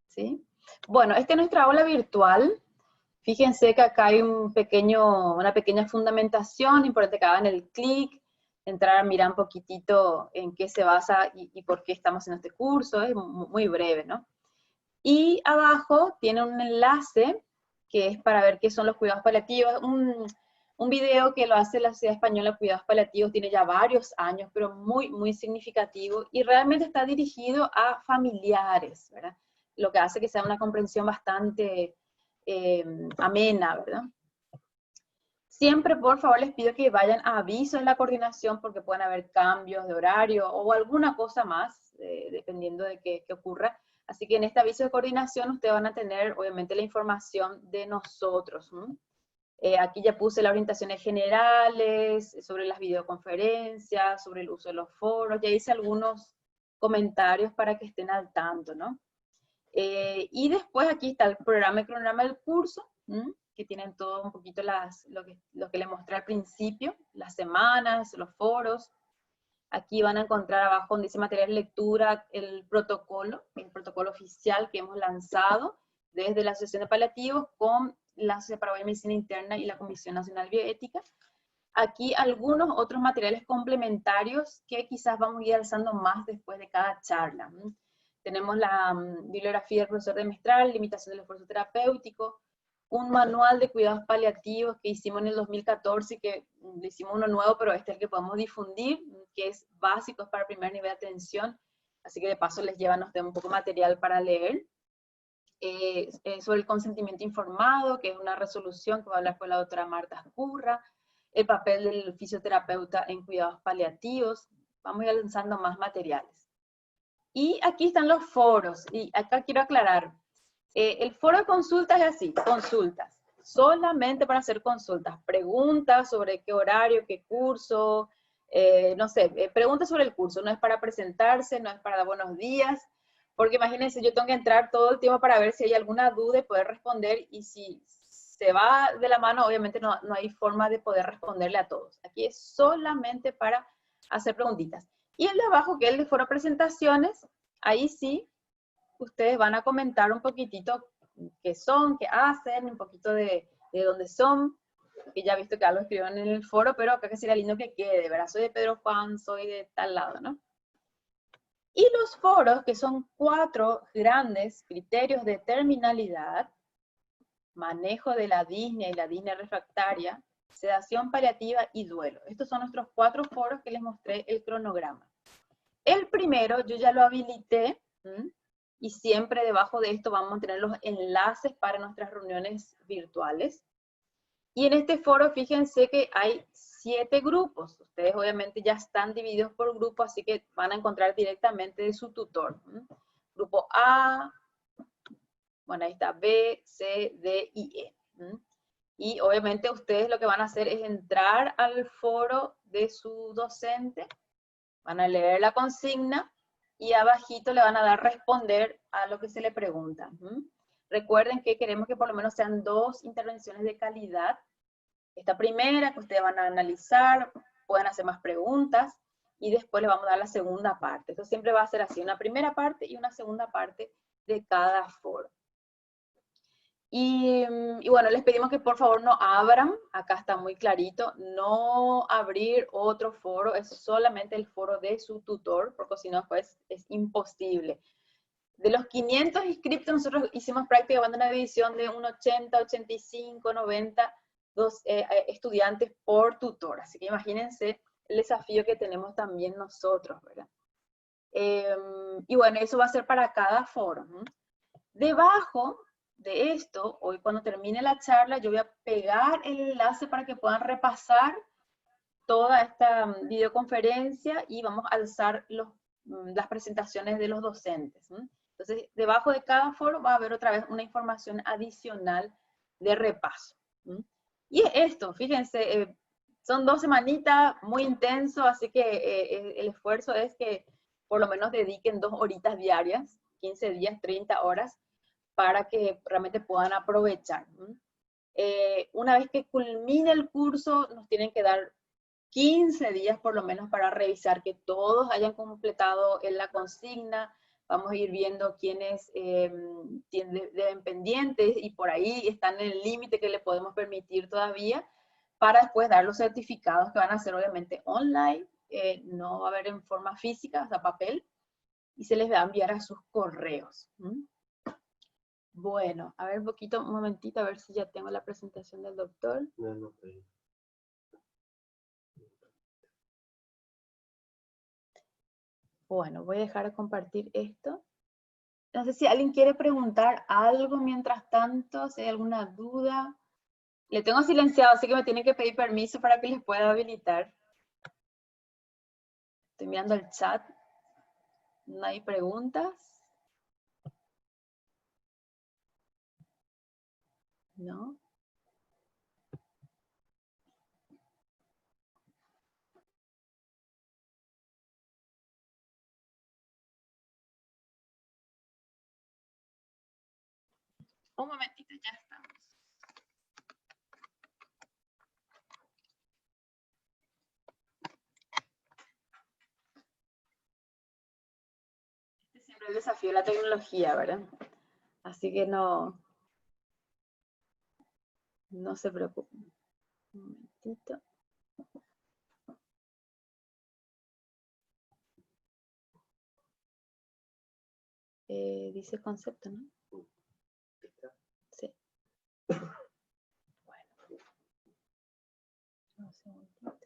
¿Sí? Bueno, esta es nuestra aula virtual. Fíjense que acá hay una pequeña fundamentación, importante que hagan el clic, entrar a mirar un poquitito en qué se basa y por qué estamos haciendo este curso, es muy breve, ¿no? Y abajo tiene un enlace que es para ver qué son los cuidados paliativos, un video que lo hace la Sociedad Española de Cuidados Paliativos, tiene ya varios años, pero muy significativo, y realmente está dirigido a familiares, ¿verdad? Lo que hace que sea una comprensión bastante amena, ¿verdad? Siempre, por favor, les pido que vayan a aviso en la coordinación porque pueden haber cambios de horario o alguna cosa más, dependiendo de qué ocurra. Así que en este aviso de coordinación ustedes van a tener, obviamente, la información de nosotros. Aquí ya puse las orientaciones generales, sobre las videoconferencias, sobre el uso de los foros, ya hice algunos comentarios para que estén al tanto, ¿no? Y después aquí está el programa y cronograma del curso, que tienen todo un poquito lo que les mostré al principio, las semanas, los foros. Aquí van a encontrar abajo donde dice material de lectura, el protocolo oficial que hemos lanzado desde la Asociación de Paliativos con la Sociedad Paraguaya de Medicina Interna y la Comisión Nacional de Bioética. Aquí algunos otros materiales complementarios que quizás vamos a ir alzando más después de cada charla. Tenemos la bibliografía del profesor de Mestral, limitación del esfuerzo terapéutico, un manual de cuidados paliativos que hicimos en el 2014, que le hicimos uno nuevo, pero este es el que podemos difundir, que es básico para el primer nivel de atención, así que de paso les llevan a ustedes un poco de material para leer. Sobre el consentimiento informado, que es una resolución que va a hablar con la doctora Marta Curra, el papel del fisioterapeuta en cuidados paliativos, vamos a ir lanzando más materiales. Y aquí están los foros, y acá quiero aclarar, el foro de consultas es así, consultas, solamente para hacer consultas, preguntas sobre qué horario, qué curso, no sé, preguntas sobre el curso, no es para presentarse, no es para dar buenos días, porque imagínense, yo tengo que entrar todo el tiempo para ver si hay alguna duda y poder responder, y si se va de la mano, obviamente no hay forma de poder responderle a todos. Aquí es solamente para hacer preguntitas. Y el de abajo, que es el de foro presentaciones, ahí sí, ustedes van a comentar un poquitito qué son, qué hacen, un poquito de dónde son, que ya he visto que algo escribieron en el foro, pero acá que sería lindo que quede, ¿verdad? Soy de Pedro Juan, soy de tal lado, ¿no? Y los foros, que son 4 grandes criterios de terminalidad: manejo de la disnea y la disnea refractaria, sedación paliativa y duelo. Estos son nuestros 4 foros que les mostré el cronograma. El primero, yo ya lo habilité, y siempre debajo de esto vamos a tener los enlaces para nuestras reuniones virtuales. Y en este foro, fíjense que hay 7 grupos. Ustedes obviamente ya están divididos por grupos, así que van a encontrar directamente de su tutor. Grupo A, bueno, ahí está B, C, D y E. Y obviamente ustedes lo que van a hacer es entrar al foro de su docente, van a leer la consigna, y abajito le van a dar responder a lo que se le pregunta. Recuerden que queremos que por lo menos sean 2 intervenciones de calidad. Esta primera que ustedes van a analizar, pueden hacer más preguntas, y después les vamos a dar la segunda parte. Esto siempre va a ser así, una primera parte y una segunda parte de cada foro. Y bueno, les pedimos que por favor no abran, acá está muy clarito, no abrir otro foro, es solamente el foro de su tutor, porque si no, pues es imposible. De los 500 inscriptos, nosotros hicimos prácticamente una división de un 80, 85, 90 estudiantes por tutor. Así que imagínense el desafío que tenemos también nosotros, ¿verdad? Y bueno, eso va a ser para cada foro. Debajo de esto, hoy cuando termine la charla, yo voy a pegar el enlace para que puedan repasar toda esta videoconferencia y vamos a alzar las presentaciones de los docentes. Entonces, debajo de cada foro va a haber otra vez una información adicional de repaso. Y esto, fíjense, son 2 semanitas muy intenso, así que el esfuerzo es que por lo menos dediquen 2 horitas diarias, 15 días, 30 horas, para que realmente puedan aprovechar. Una vez que culmine el curso, nos tienen que dar 15 días por lo menos para revisar que todos hayan completado en la consigna. Vamos a ir viendo quiénes deben pendientes y por ahí están en el límite que le podemos permitir todavía, para después dar los certificados que van a ser obviamente online, no va a haber en forma física, o sea, papel, y se les va a enviar a sus correos. Bueno, a ver un momentito, a ver si ya tengo la presentación del doctor. Bueno, voy a dejar de compartir esto. No sé si alguien quiere preguntar algo mientras tanto, si hay alguna duda. Le tengo silenciado, así que me tienen que pedir permiso para que les pueda habilitar. Estoy mirando el chat. ¿No hay preguntas? ¿No? Un momentito, ya estamos. Este es siempre el desafío de la tecnología, ¿verdad? Así que no se preocupen. Un momentito. Dice concepto, ¿no? Sí. Bueno. Un segundito.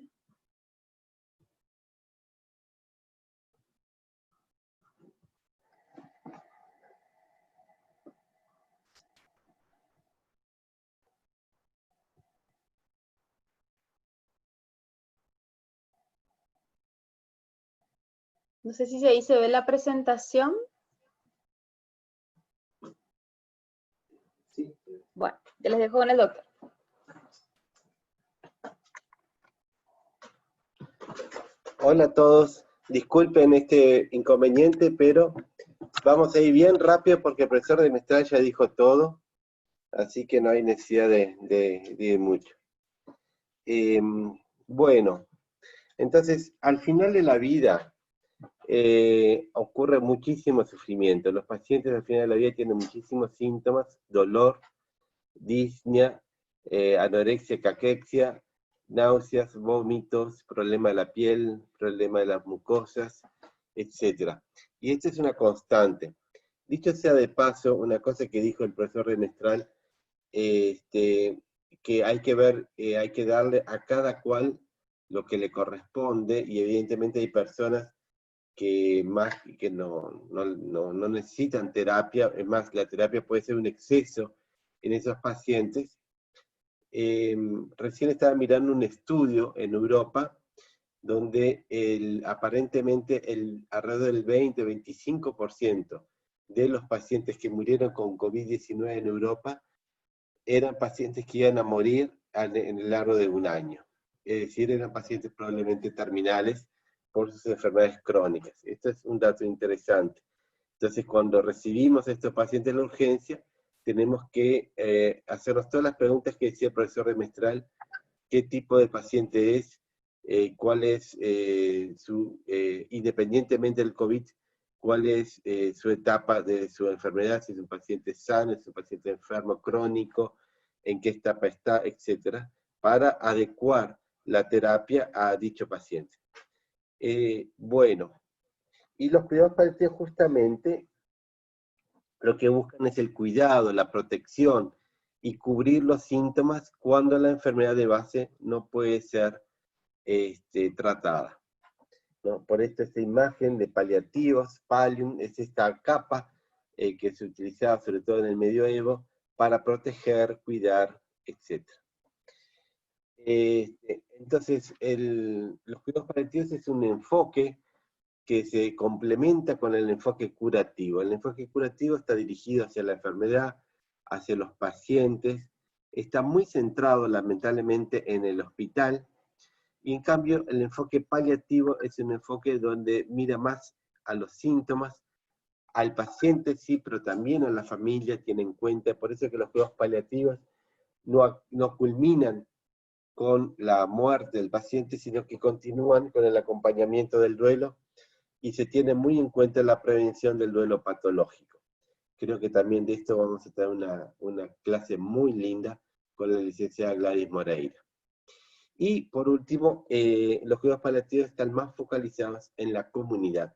No sé si ahí se ve la presentación. Sí. Bueno, ya les dejo con el doctor. Hola a todos, disculpen este inconveniente, pero vamos a ir bien rápido porque el profesor de Mestral ya dijo todo, así que no hay necesidad de ir mucho. Bueno, entonces, al final de la vida ocurre muchísimo sufrimiento. Los pacientes al final de la vida tienen muchísimos síntomas: dolor, disnea, anorexia, caquexia, náuseas, vómitos, problema de la piel, problema de las mucosas, etc. Y esto es una constante. Dicho sea de paso, una cosa que dijo el profesor de Mestral, que hay que ver, hay que darle a cada cual lo que le corresponde, y evidentemente hay personas que no necesitan terapia. Es más, la terapia puede ser un exceso en esos pacientes. Recién estaba mirando un estudio en Europa donde aparentemente alrededor del 20-25% de los pacientes que murieron con COVID-19 en Europa eran pacientes que iban a morir en el largo de un año. Es decir, eran pacientes probablemente terminales por sus enfermedades crónicas. Esto es un dato interesante. Entonces, cuando recibimos a estos pacientes en la urgencia, tenemos que hacernos todas las preguntas que decía el profesor de Mestral: qué tipo de paciente es, cuál es independientemente del COVID, cuál es su etapa de su enfermedad, si es un paciente sano, si es un paciente enfermo crónico, en qué etapa está, etcétera, para adecuar la terapia a dicho paciente. Bueno, y los primeros pacientes justamente lo que buscan es el cuidado, la protección y cubrir los síntomas cuando la enfermedad de base no puede ser tratada, ¿no? Por esto esta imagen de paliativos, pallium, es esta capa que se utilizaba sobre todo en el medioevo para proteger, cuidar, etc. Entonces, los cuidados paliativos es un enfoque que se complementa con el enfoque curativo. El enfoque curativo está dirigido hacia la enfermedad, hacia los pacientes, está muy centrado lamentablemente en el hospital, y en cambio el enfoque paliativo es un enfoque donde mira más a los síntomas, al paciente sí, pero también a la familia, tiene en cuenta, por eso que los cuidados paliativos no culminan con la muerte del paciente, sino que continúan con el acompañamiento del duelo, y se tiene muy en cuenta la prevención del duelo patológico. Creo que también de esto vamos a tener una clase muy linda con la licenciada Gladys Moreira. Y por último, los cuidados paliativos están más focalizados en la comunidad.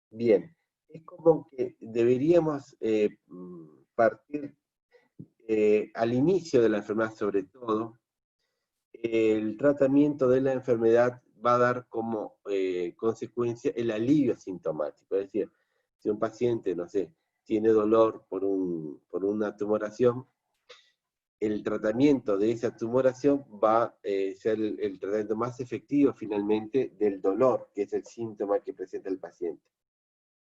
Bien, es como que deberíamos partir al inicio de la enfermedad, sobre todo, el tratamiento de la enfermedad va a dar como consecuencia el alivio sintomático. Es decir, si un paciente, no sé, tiene dolor por una tumoración, el tratamiento de esa tumoración va a ser el tratamiento más efectivo finalmente del dolor, que es el síntoma que presenta el paciente.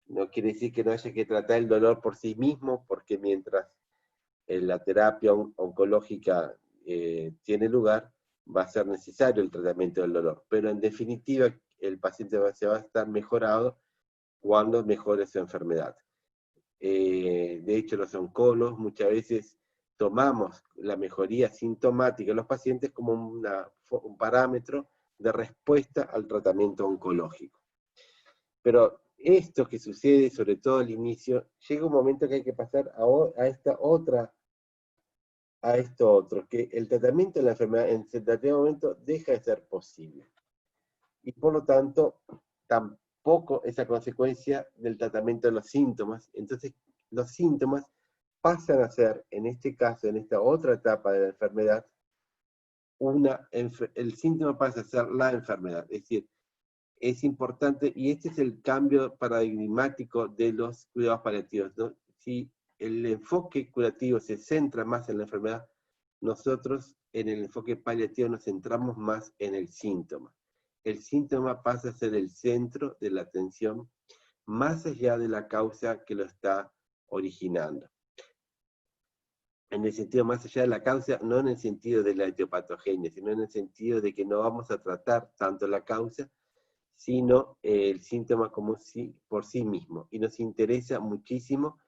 No quiere decir que no haya que tratar el dolor por sí mismo, porque mientras la terapia oncológica tiene lugar, va a ser necesario el tratamiento del dolor. Pero en definitiva, el paciente se va a estar mejorado cuando mejore su enfermedad. De hecho, los oncólogos muchas veces tomamos la mejoría sintomática de los pacientes como un parámetro de respuesta al tratamiento oncológico. Pero esto que sucede, sobre todo al inicio, llega un momento que hay que pasar a esto otro, que el tratamiento de la enfermedad en determinado momento deja de ser posible. Y por lo tanto, tampoco es a consecuencia del tratamiento de los síntomas. Entonces, los síntomas pasan a ser, en este caso, en esta otra etapa de la enfermedad, el síntoma pasa a ser la enfermedad. Es decir, es importante, y este es el cambio paradigmático de los cuidados paliativos, ¿no? Si el enfoque curativo se centra más en la enfermedad, nosotros en el enfoque paliativo nos centramos más en el síntoma. El síntoma pasa a ser el centro de la atención, más allá de la causa que lo está originando. En el sentido más allá de la causa, no en el sentido de la etiopatogenia, sino en el sentido de que no vamos a tratar tanto la causa, sino el síntoma como por sí mismo. Y nos interesa muchísimo,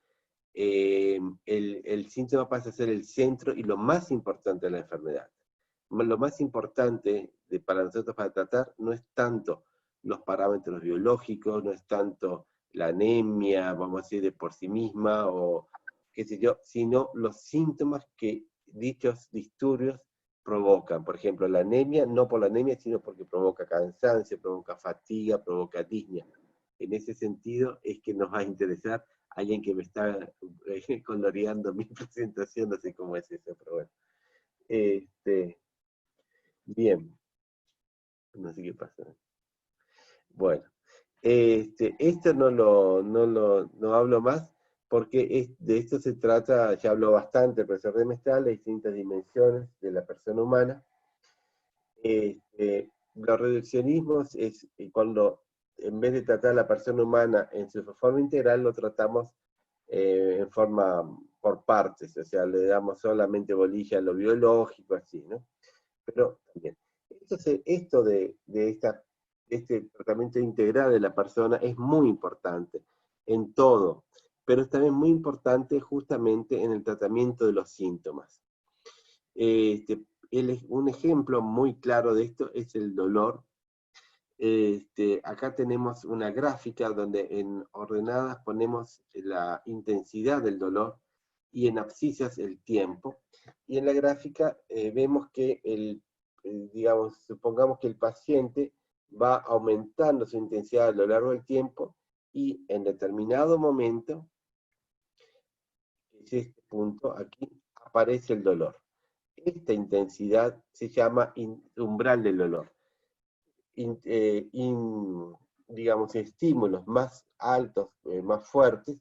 el síntoma pasa a ser el centro y lo más importante de la enfermedad. Lo más importante para nosotros para tratar no es tanto los parámetros biológicos, no es tanto la anemia, vamos a decir, de por sí misma, o qué sé yo, sino los síntomas que dichos disturbios provocan. Por ejemplo, la anemia, no por la anemia, sino porque provoca cansancio, provoca fatiga, provoca disnea. En ese sentido es que nos va a interesar alguien que me está coloreando mi presentación, no sé cómo es eso, pero bueno. Bien. No sé qué pasa. Bueno. Esto no hablo más, porque de esto se trata, ya habló bastante el profesor de Mestral, las distintas dimensiones de la persona humana. Los reduccionismos es cuando, en vez de tratar a la persona humana en su forma integral, lo tratamos en forma por partes, o sea, le damos solamente bolilla a lo biológico, así, ¿no? Pero, bien, esto de este tratamiento integral de la persona es muy importante en todo, pero es también muy importante justamente en el tratamiento de los síntomas. Un ejemplo muy claro de esto es el dolor. Acá tenemos una gráfica donde en ordenadas ponemos la intensidad del dolor y en abscisas el tiempo. Y en la gráfica vemos que digamos, supongamos que el paciente va aumentando su intensidad a lo largo del tiempo y en determinado momento es este punto, aquí aparece el dolor. Esta intensidad se llama umbral del dolor. Digamos, estímulos más altos, más fuertes,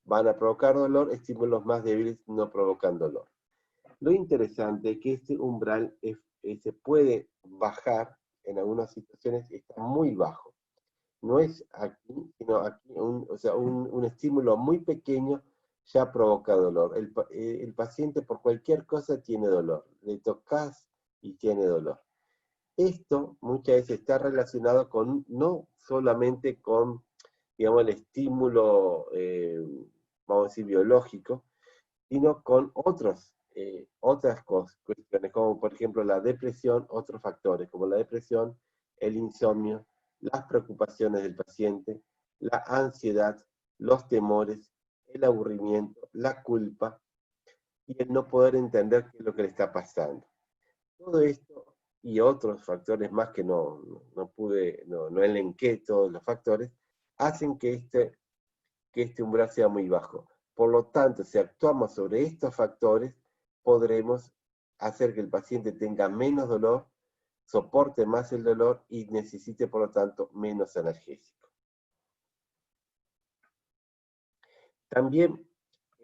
van a provocar dolor, estímulos más débiles no provocan dolor. Lo interesante es que este umbral se puede bajar, en algunas situaciones está muy bajo. No es aquí, sino aquí, o sea, un estímulo muy pequeño ya provoca dolor. El paciente por cualquier cosa tiene dolor. Le tocas y tiene dolor. Esto muchas veces está relacionado con, no solamente con, digamos, el estímulo, vamos a decir, biológico, sino con otras cuestiones, como por ejemplo la depresión, otros factores, como la depresión, el insomnio, las preocupaciones del paciente, la ansiedad, los temores, el aburrimiento, la culpa y el no poder entender qué es lo que le está pasando. Todo esto y otros factores más que no elenqué todos los factores, hacen que este umbral sea muy bajo. Por lo tanto, si actuamos sobre estos factores, podremos hacer que el paciente tenga menos dolor, soporte más el dolor y necesite, por lo tanto, menos analgésico. También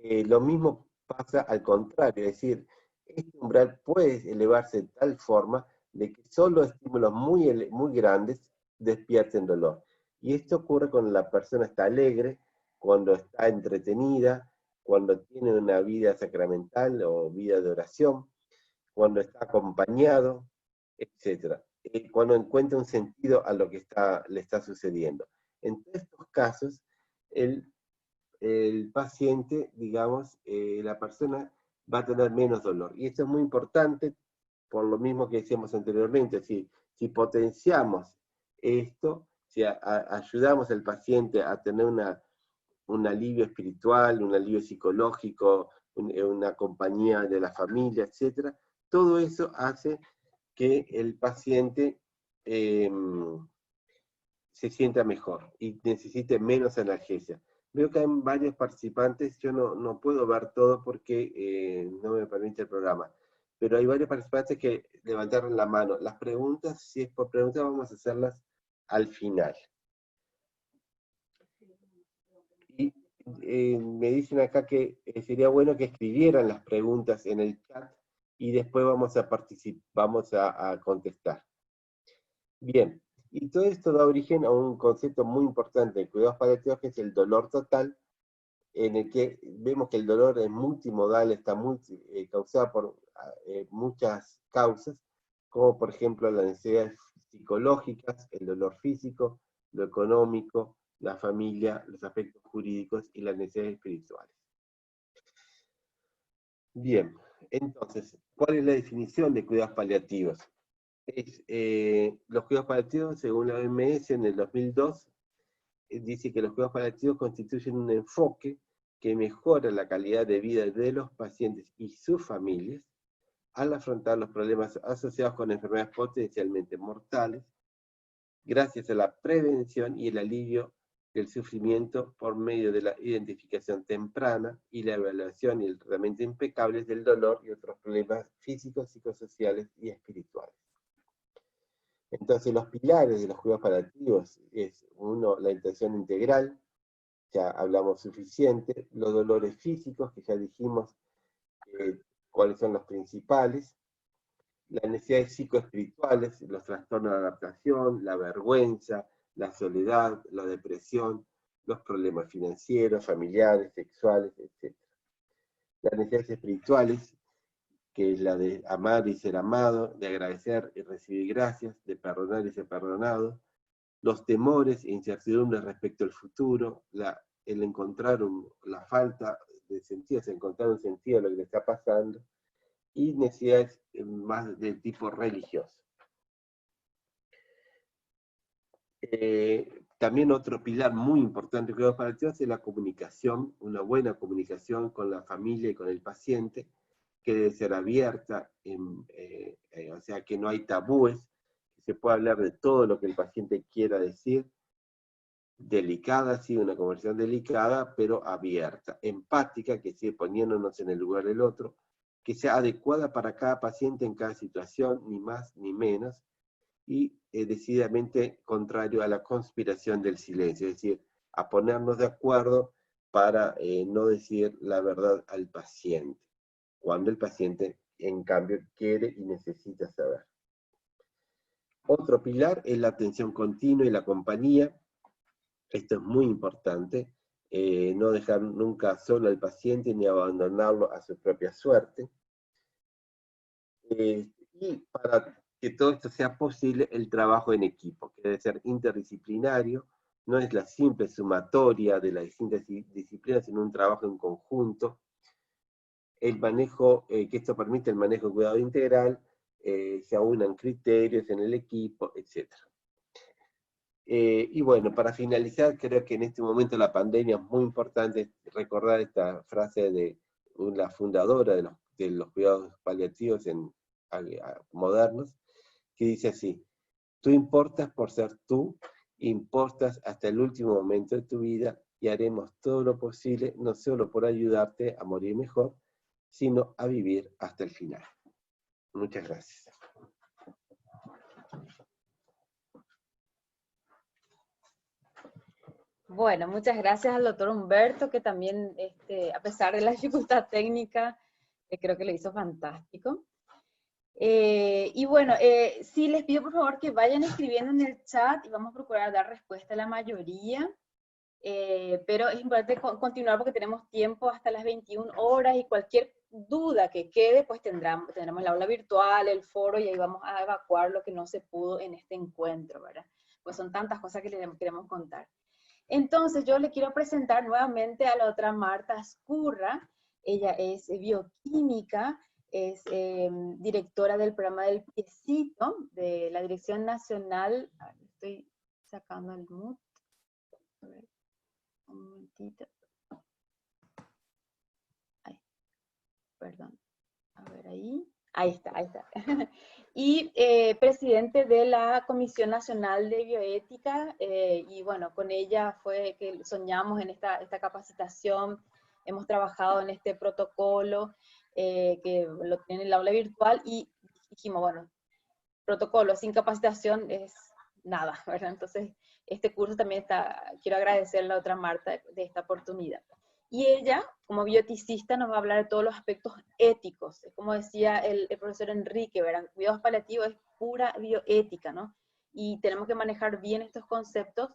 lo mismo pasa al contrario, es decir, este umbral puede elevarse de tal forma de que solo estímulos muy grandes despierten dolor. Y esto ocurre cuando la persona está alegre, cuando está entretenida, cuando tiene una vida sacramental o vida de oración, cuando está acompañado, etc. Cuando encuentra un sentido a lo que le está sucediendo. En todos estos casos, el paciente, digamos, la persona va a tener menos dolor. Y esto es muy importante por lo mismo que decíamos anteriormente. Si potenciamos esto, si ayudamos al paciente a tener un alivio espiritual, un alivio psicológico, una compañía de la familia, etc., todo eso hace que el paciente se sienta mejor y necesite menos analgesia. Veo que hay varios participantes, yo no puedo ver todo porque no me permite el programa, pero hay varios participantes que levantaron la mano. Las preguntas, si es por preguntas, vamos a hacerlas al final. Y me dicen acá que sería bueno que escribieran las preguntas en el chat y después vamos a contestar. Bien. Y todo esto da origen a un concepto muy importante de cuidados paliativos, que es el dolor total, en el que vemos que el dolor es multimodal, está causado por muchas causas, como por ejemplo las necesidades psicológicas, el dolor físico, lo económico, la familia, los aspectos jurídicos y las necesidades espirituales. Bien, entonces, ¿cuál es la definición de cuidados paliativos? Los cuidados paliativos, según la OMS en el 2002, dice que los cuidados paliativos constituyen un enfoque que mejora la calidad de vida de los pacientes y sus familias al afrontar los problemas asociados con enfermedades potencialmente mortales, gracias a la prevención y el alivio del sufrimiento por medio de la identificación temprana y la evaluación y el tratamiento impecables del dolor y otros problemas físicos, psicosociales y espirituales. Entonces, los pilares de los cuidados paliativos es, uno, la atención integral, ya hablamos suficiente, los dolores físicos, que ya dijimos cuáles son los principales, las necesidades psicoespirituales, los trastornos de adaptación, la vergüenza, la soledad, la depresión, los problemas financieros, familiares, sexuales, etc. Las necesidades espirituales, que es la de amar y ser amado, de agradecer y recibir gracias, de perdonar y ser perdonado, los temores e incertidumbres respecto al futuro, el encontrar la falta de sentido, encontrar un sentido a lo que le está pasando, y necesidades más de tipo religioso. También otro pilar muy importante de cuidados paliativos es la comunicación, una buena comunicación con la familia y con el paciente, que debe ser abierta, o sea que no hay tabúes, que se puede hablar de todo lo que el paciente quiera decir, delicada, sí, una conversación delicada, pero abierta, empática, que sigue poniéndonos en el lugar del otro, que sea adecuada para cada paciente en cada situación, ni más ni menos, y decididamente contrario a la conspiración del silencio, es decir, a ponernos de acuerdo para no decir la verdad al paciente, cuando el paciente, en cambio, quiere y necesita saber. Otro pilar es la atención continua y la compañía. Esto es muy importante, no dejar nunca solo al paciente ni abandonarlo a su propia suerte. Y para que todo esto sea posible, el trabajo en equipo, que debe ser interdisciplinario, no es la simple sumatoria de las distintas disciplinas, sino un trabajo en conjunto. El manejo, que esto permite el manejo de cuidado integral, se aunan criterios en el equipo, etc. Y bueno, para finalizar, creo que en este momento la pandemia es muy importante recordar esta frase de la fundadora de los cuidados paliativos modernos, que dice así: tú importas por ser tú, importas hasta el último momento de tu vida, y haremos todo lo posible, no solo por ayudarte a morir mejor, sino a vivir hasta el final. Muchas gracias. Bueno, muchas gracias al doctor Humberto, que también, a pesar de la dificultad técnica, creo que lo hizo fantástico. Y bueno, sí les pido por favor que vayan escribiendo en el chat y vamos a procurar dar respuesta a la mayoría. Pero es importante continuar porque tenemos tiempo hasta las 21 horas y cualquier duda que quede, pues tendremos la aula virtual, el foro, y ahí vamos a evacuar lo que no se pudo en este encuentro, ¿verdad? Pues son tantas cosas que les queremos contar. Entonces, yo le quiero presentar nuevamente a la otra Marta Azcurra. Ella es bioquímica, es directora del programa del Piecito, de la Dirección Nacional. A ver, estoy sacando el mute. A ver, un momentito. Ay, perdón. A ver ahí. Ahí está, ahí está. Y presidente de la Comisión Nacional de Bioética, y bueno, con ella fue que soñamos en esta capacitación, hemos trabajado en este protocolo, que lo tiene en el aula virtual, y dijimos, bueno, protocolo sin capacitación es nada, ¿verdad? Entonces, este curso también quiero agradecerle a la otra Marta de esta oportunidad. Y ella, como bioeticista, nos va a hablar de todos los aspectos éticos. Como decía el profesor Enrique, ¿verdad? Cuidados paliativos es pura bioética, ¿no? Y tenemos que manejar bien estos conceptos,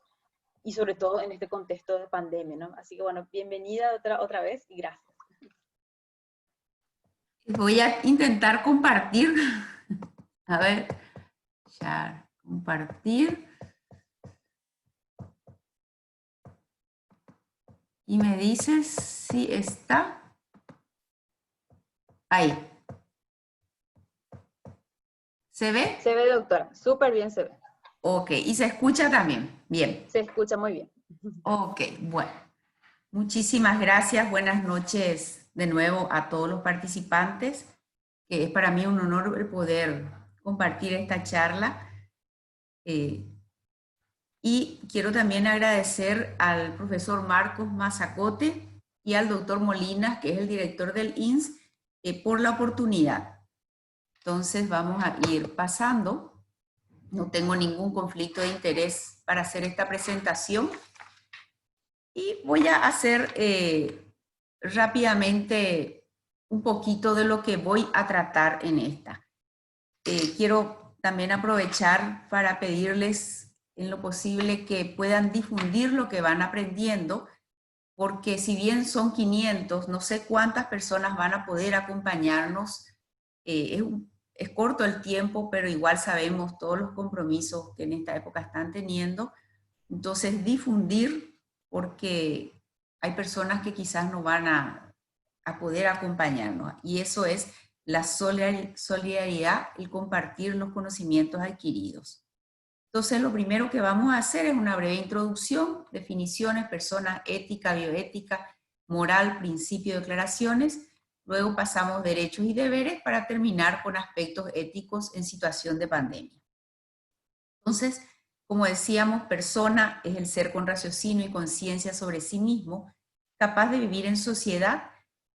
y sobre todo en este contexto de pandemia, ¿no? Así que bueno, bienvenida otra vez y gracias. Voy a intentar compartir. A ver, ya, compartir. Y me dices si está. Ahí. ¿Se ve? Se ve, doctora, súper bien se ve. Ok, y se escucha también. Bien. Se escucha muy bien. Ok, bueno. Muchísimas gracias. Buenas noches de nuevo a todos los participantes. Que es para mí un honor el poder compartir esta charla. Y quiero también agradecer al profesor Marcos Mazacote y al doctor Molinas, que es el director del INS, por la oportunidad. Entonces vamos a ir pasando. No tengo ningún conflicto de interés para hacer esta presentación. Y voy a hacer rápidamente un poquito de lo que voy a tratar en esta. Quiero también aprovechar para pedirles en lo posible que puedan difundir lo que van aprendiendo, porque si bien son 500, no sé cuántas personas van a poder acompañarnos. Es corto el tiempo, pero igual sabemos todos los compromisos que en esta época están teniendo. Entonces, difundir, porque hay personas que quizás no van a poder acompañarnos. Y eso es la solidaridad, el compartir los conocimientos adquiridos. Entonces, lo primero que vamos a hacer es una breve introducción, definiciones, personas, ética, bioética, moral, principio, declaraciones. Luego pasamos derechos y deberes para terminar con aspectos éticos en situación de pandemia. Entonces, Como decíamos, persona es el ser con raciocinio y conciencia sobre sí mismo, capaz de vivir en sociedad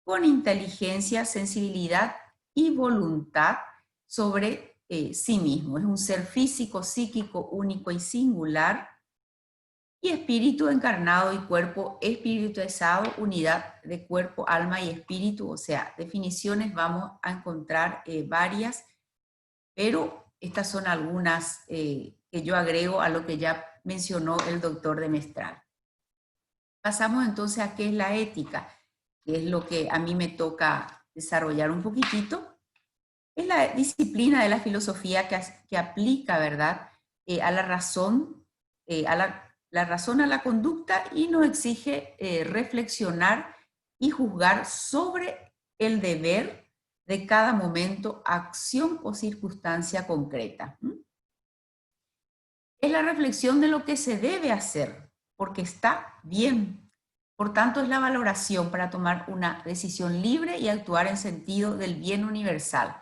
con inteligencia, sensibilidad y voluntad sobre sí mismo. Es un ser físico, psíquico, único y singular, y espíritu encarnado y cuerpo espiritualizado, unidad de cuerpo, alma y espíritu. O sea, definiciones vamos a encontrar varias, pero estas son algunas que yo agrego a lo que ya mencionó el doctor de Mestral. Pasamos entonces a qué es la ética, que es lo que a mí me toca desarrollar un poquitito. Es la disciplina de la filosofía que aplica, ¿verdad?, a la razón, la razón a la conducta, y nos exige reflexionar y juzgar sobre el deber de cada momento, acción o circunstancia concreta. Es la reflexión de lo que se debe hacer, porque está bien. Por tanto, es la valoración para tomar una decisión libre y actuar en sentido del bien universal.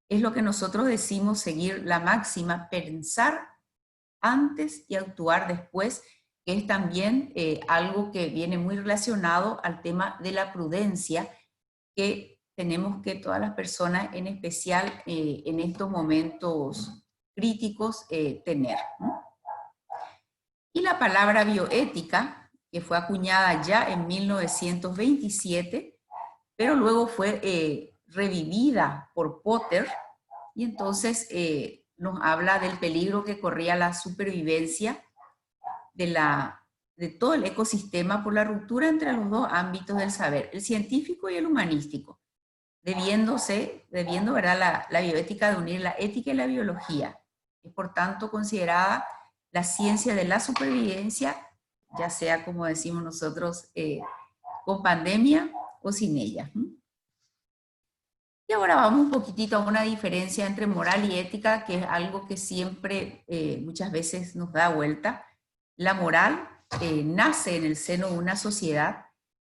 Es lo que nosotros decimos seguir la máxima, pensar antes y actuar después, que es también algo que viene muy relacionado al tema de la prudencia, que tenemos que todas las personas, en especial en estos momentos críticos, tener. Y la palabra bioética, que fue acuñada ya en 1927, pero luego fue revivida por Potter, y entonces nos habla del peligro que corría la supervivencia de todo el ecosistema por la ruptura entre los dos ámbitos del saber, el científico y el humanístico, debiendo, ¿verdad?, la bioética de unir la ética y la biología. Es por tanto considerada la ciencia de la supervivencia, ya sea, como decimos nosotros, con pandemia o sin ella. Y ahora vamos un poquitito a una diferencia entre moral y ética, que es algo que siempre, muchas veces nos da vuelta. La moral nace en el seno de una sociedad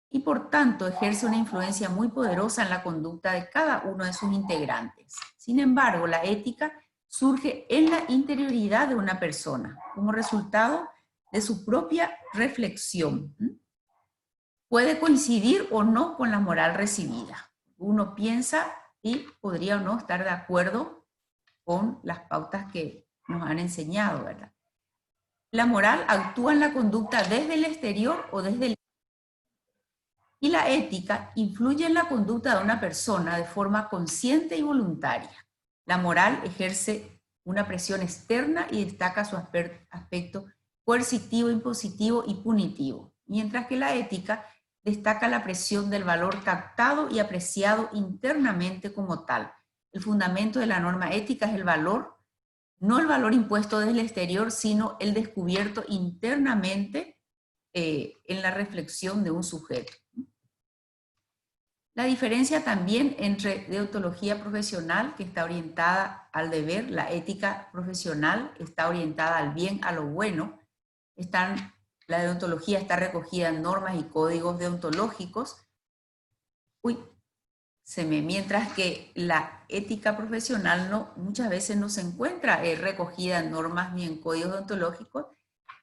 y por tanto ejerce una influencia muy poderosa en la conducta de cada uno de sus integrantes. Sin embargo, la ética surge en la interioridad de una persona, como resultado de su propia reflexión. Puede coincidir o no con la moral recibida. Uno piensa y podría o no estar de acuerdo con las pautas que nos han enseñado, ¿verdad? La moral actúa en la conducta desde el exterior o desde el... Y la ética influye en la conducta de una persona de forma consciente y voluntaria. La moral ejerce una presión externa y destaca su aspecto coercitivo, impositivo y punitivo, mientras que la ética destaca la presión del valor captado y apreciado internamente como tal. El fundamento de la norma ética es el valor, no el valor impuesto desde el exterior, sino el descubierto internamente en la reflexión de un sujeto. La diferencia también entre deontología profesional, que está orientada al deber, la ética profesional está orientada al bien, a lo bueno. La deontología está recogida en normas y códigos deontológicos. Mientras que la ética profesional muchas veces no se encuentra recogida en normas ni en códigos deontológicos,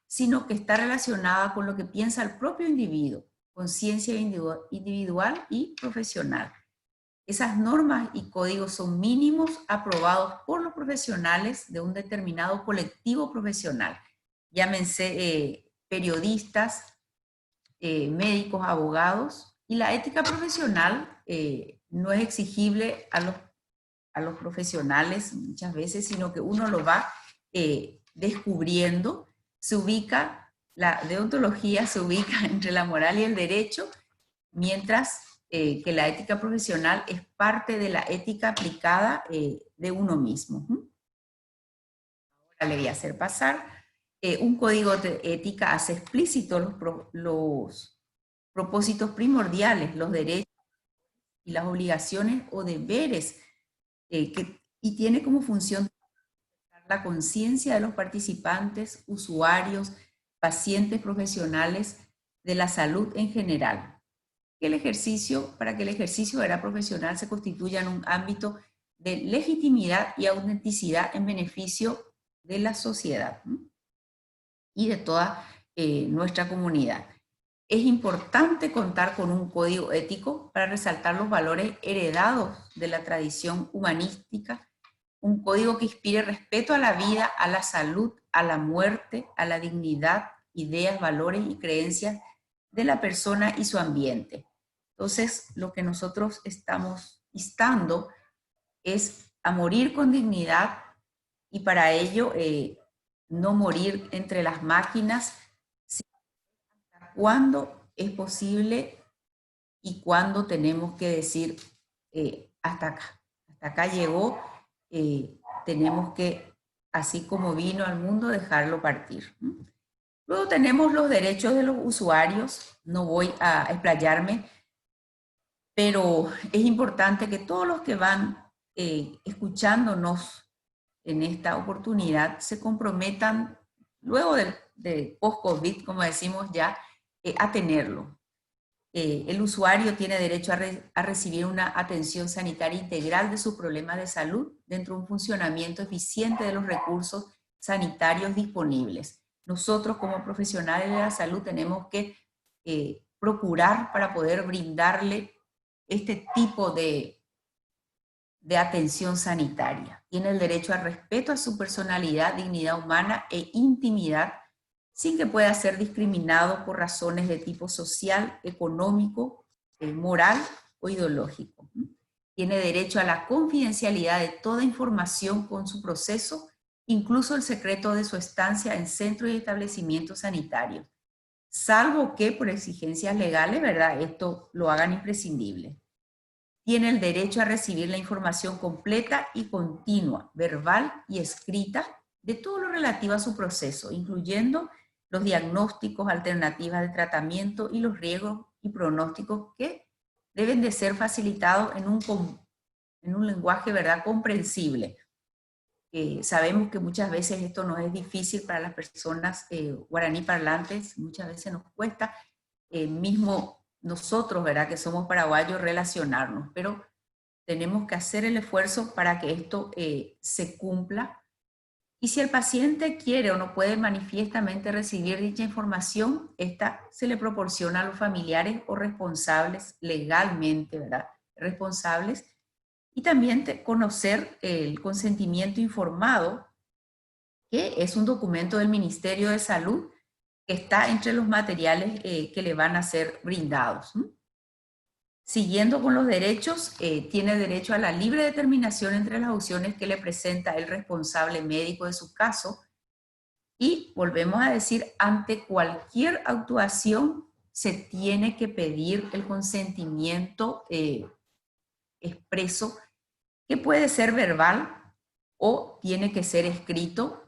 sino que está relacionada con lo que piensa el propio individuo, conciencia individual y profesional. Esas normas y códigos son mínimos aprobados por los profesionales de un determinado colectivo profesional. Llámense periodistas, médicos, abogados, y la ética profesional no es exigible a los profesionales muchas veces, sino que uno lo va descubriendo. La deontología se ubica entre la moral y el derecho, mientras que la ética profesional es parte de la ética aplicada de uno mismo. Ahora le voy a hacer pasar. Un código de ética hace explícito los propósitos primordiales, los derechos y las obligaciones o deberes, y tiene como función la conciencia de los participantes, usuarios, pacientes, profesionales de la salud en general. Para que el ejercicio de la profesional se constituya en un ámbito de legitimidad y autenticidad en beneficio de la sociedad. y de toda nuestra comunidad. Es importante contar con un código ético para resaltar los valores heredados de la tradición humanística, un código que inspire respeto a la vida, a la salud, a la muerte, a la dignidad, ideas, valores y creencias de la persona y su ambiente. Entonces, lo que nosotros estamos instando es a morir con dignidad y para ello no morir entre las máquinas, cuando es posible y cuando tenemos que decir hasta acá llegó, tenemos que, así como vino al mundo, dejarlo partir. Luego tenemos los derechos de los usuarios, no voy a explayarme, pero es importante que todos los que van escuchándonos en esta oportunidad se comprometan luego de post-COVID, como decimos ya, a tenerlo. El usuario tiene derecho a recibir una atención sanitaria integral de sus problemas de salud dentro de un funcionamiento eficiente de los recursos sanitarios disponibles. Nosotros como profesionales de la salud tenemos que procurar para poder brindarle este tipo de atención sanitaria. Tiene el derecho al respeto a su personalidad, dignidad humana e intimidad, sin que pueda ser discriminado por razones de tipo social, económico, moral o ideológico. Tiene derecho a la confidencialidad de toda información con su proceso, incluso el secreto de su estancia en centros y establecimientos sanitarios, salvo que por exigencias legales, ¿verdad?, esto lo hagan imprescindible. Tiene el derecho a recibir la información completa y continua, verbal y escrita, de todo lo relativo a su proceso, incluyendo los diagnósticos, alternativas de tratamiento y los riesgos y pronósticos que deben de ser facilitados en un lenguaje, ¿verdad?, comprensible. Sabemos que muchas veces esto nos es difícil para las personas guaraní parlantes, muchas veces nos cuesta, mismo nosotros, ¿verdad?, que somos paraguayos, relacionarnos, pero tenemos que hacer el esfuerzo para que esto se cumpla. Y si el paciente quiere o no puede manifiestamente recibir dicha información, esta se le proporciona a los familiares o responsables legalmente, ¿verdad?, responsables, y también conocer el consentimiento informado, que es un documento del Ministerio de Salud que está entre los materiales que le van a ser brindados. Siguiendo con los derechos, tiene derecho a la libre determinación entre las opciones que le presenta el responsable médico de su caso, y volvemos a decir, ante cualquier actuación se tiene que pedir el consentimiento expreso, que puede ser verbal o tiene que ser escrito,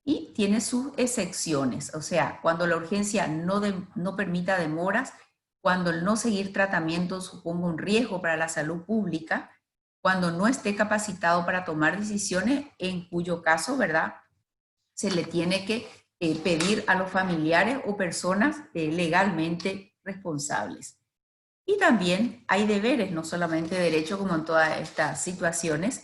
y tiene sus excepciones, o sea, cuando la urgencia no permita demoras, cuando el no seguir tratamiento suponga un riesgo para la salud pública, cuando no esté capacitado para tomar decisiones, en cuyo caso, ¿verdad?, se le tiene que pedir a los familiares o personas legalmente responsables. Y también hay deberes, no solamente derechos como en todas estas situaciones,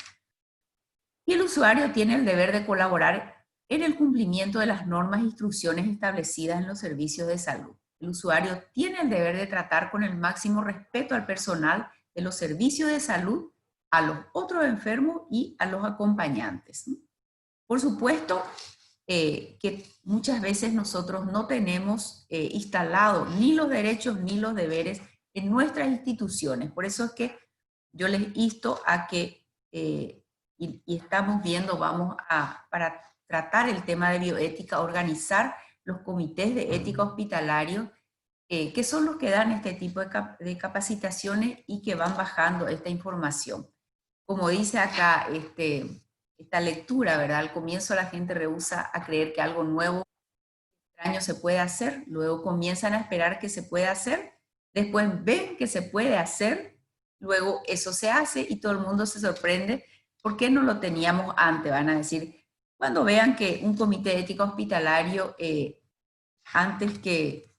y el usuario tiene el deber de colaborar en el cumplimiento de las normas e instrucciones establecidas en los servicios de salud. El usuario tiene el deber de tratar con el máximo respeto al personal de los servicios de salud, a los otros enfermos y a los acompañantes. Por supuesto que muchas veces nosotros no tenemos instalados ni los derechos ni los deberes en nuestras instituciones. Por eso es que yo les insto a que, y estamos viendo, para tratar el tema de bioética, organizar los comités de ética hospitalario, que son los que dan este tipo de capacitaciones y que van bajando esta información. Como dice acá esta lectura, ¿verdad? Al comienzo la gente rehúsa a creer que algo nuevo, extraño se puede hacer, luego comienzan a esperar que se pueda hacer, después ven que se puede hacer, luego eso se hace y todo el mundo se sorprende. ¿Por qué no lo teníamos antes? Van a decir, cuando vean que un comité de ética hospitalario, antes que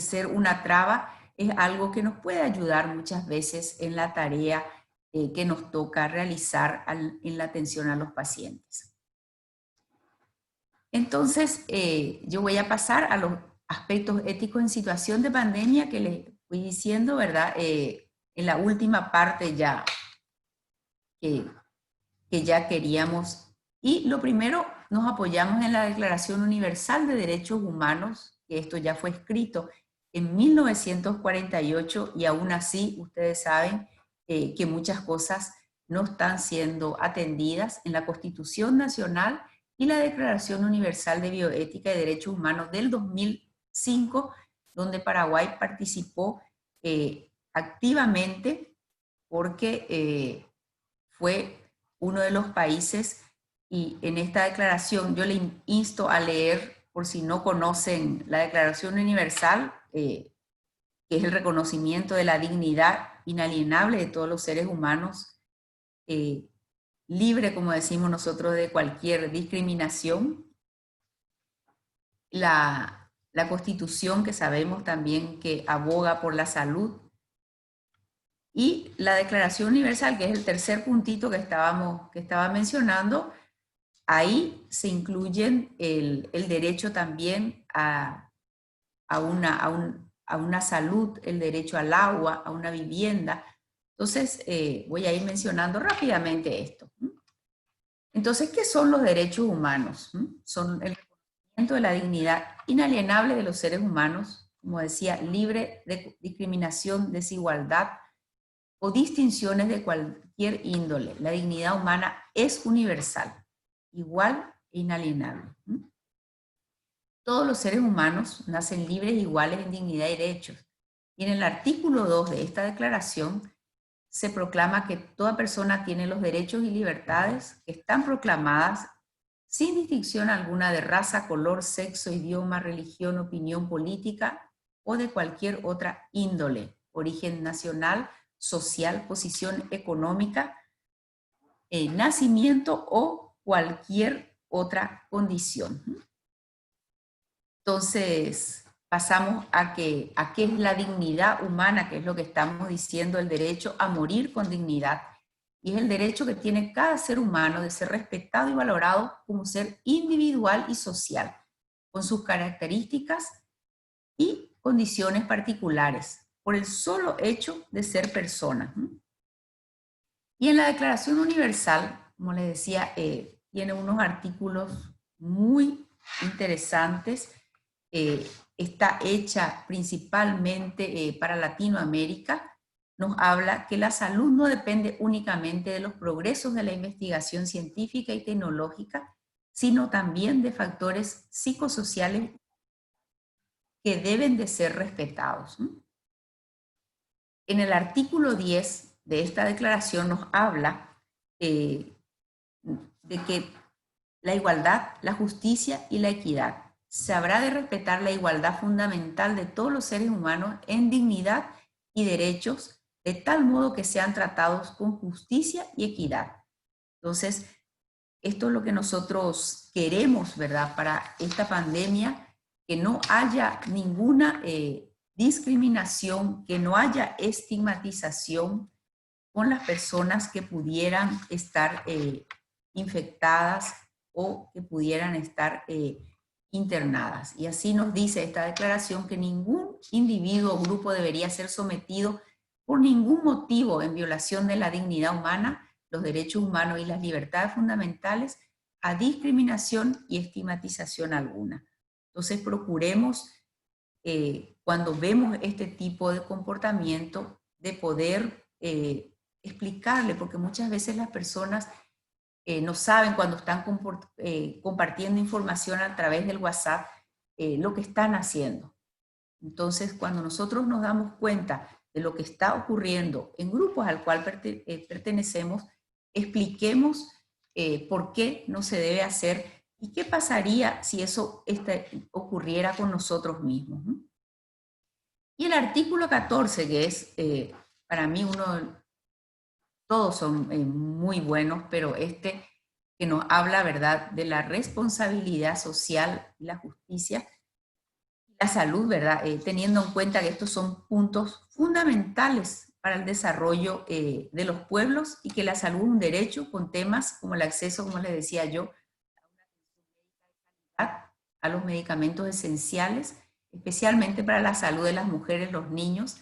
ser una traba, es algo que nos puede ayudar muchas veces en la tarea que nos toca realizar en la atención a los pacientes. Entonces, yo voy a pasar a los aspectos éticos en situación de pandemia que les fui diciendo, ¿verdad? En la última parte ya que ya queríamos. Y lo primero, nos apoyamos en la Declaración Universal de Derechos Humanos, que esto ya fue escrito en 1948 y aún así ustedes saben que muchas cosas no están siendo atendidas en la Constitución Nacional y la Declaración Universal de Bioética y Derechos Humanos del 2005, donde Paraguay participó activamente porque fue uno de los países, y en esta declaración yo le insto a leer, por si no conocen la Declaración Universal, que es el reconocimiento de la dignidad inalienable de todos los seres humanos, libre, como decimos nosotros, de cualquier discriminación. La Constitución, que sabemos también que aboga por la salud, y la Declaración Universal, que es el tercer puntito que estaba mencionando. Ahí se incluyen el derecho también a una salud, el derecho al agua, a una vivienda. Entonces, voy a ir mencionando rápidamente esto. Entonces, ¿qué son los derechos humanos? Son el reconocimiento de la dignidad inalienable de los seres humanos, como decía, libre de discriminación, desigualdad o distinciones de cualquier índole. La dignidad humana es universal, igual e inalienable. Todos los seres humanos nacen libres e iguales en dignidad y derechos. Y en el artículo 2 de esta declaración se proclama que toda persona tiene los derechos y libertades que están proclamadas sin distinción alguna de raza, color, sexo, idioma, religión, opinión política o de cualquier otra índole, origen nacional, social, posición económica, nacimiento o cualquier otra condición. Entonces, pasamos a qué es la dignidad humana, que es lo que estamos diciendo, el derecho a morir con dignidad. Y es el derecho que tiene cada ser humano de ser respetado y valorado como ser individual y social, con sus características y condiciones particulares, por el solo hecho de ser persona. Y en la Declaración Universal, como les decía, tiene unos artículos muy interesantes. Está hecha principalmente para Latinoamérica. Nos habla que la salud no depende únicamente de los progresos de la investigación científica y tecnológica, sino también de factores psicosociales que deben de ser respetados. En el artículo 10 de esta declaración nos habla de que la igualdad, la justicia y la equidad. Se habrá de respetar la igualdad fundamental de todos los seres humanos en dignidad y derechos, de tal modo que sean tratados con justicia y equidad. Entonces, esto es lo que nosotros queremos, ¿verdad?, para esta pandemia, que no haya ninguna discriminación, que no haya estigmatización con las personas que pudieran estar infectadas o que pudieran estar internadas. Y así nos dice esta declaración que ningún individuo o grupo debería ser sometido por ningún motivo en violación de la dignidad humana, los derechos humanos y las libertades fundamentales a discriminación y estigmatización alguna. Entonces procuremos, cuando vemos este tipo de comportamiento, de poder explicarle, porque muchas veces las personas no saben cuando están compartiendo información a través del WhatsApp lo que están haciendo. Entonces, cuando nosotros nos damos cuenta de lo que está ocurriendo en grupos al cual pertenecemos, expliquemos por qué no se debe hacer y qué pasaría si eso ocurriera con nosotros mismos. Y el artículo 14, que es para mí todos son muy buenos, pero este que nos habla, ¿verdad?, de la responsabilidad social y la justicia, la salud, ¿verdad?, teniendo en cuenta que estos son puntos fundamentales para el desarrollo de los pueblos y que la salud es un derecho con temas como el acceso, como les decía yo, a los medicamentos esenciales, especialmente para la salud de las mujeres, los niños.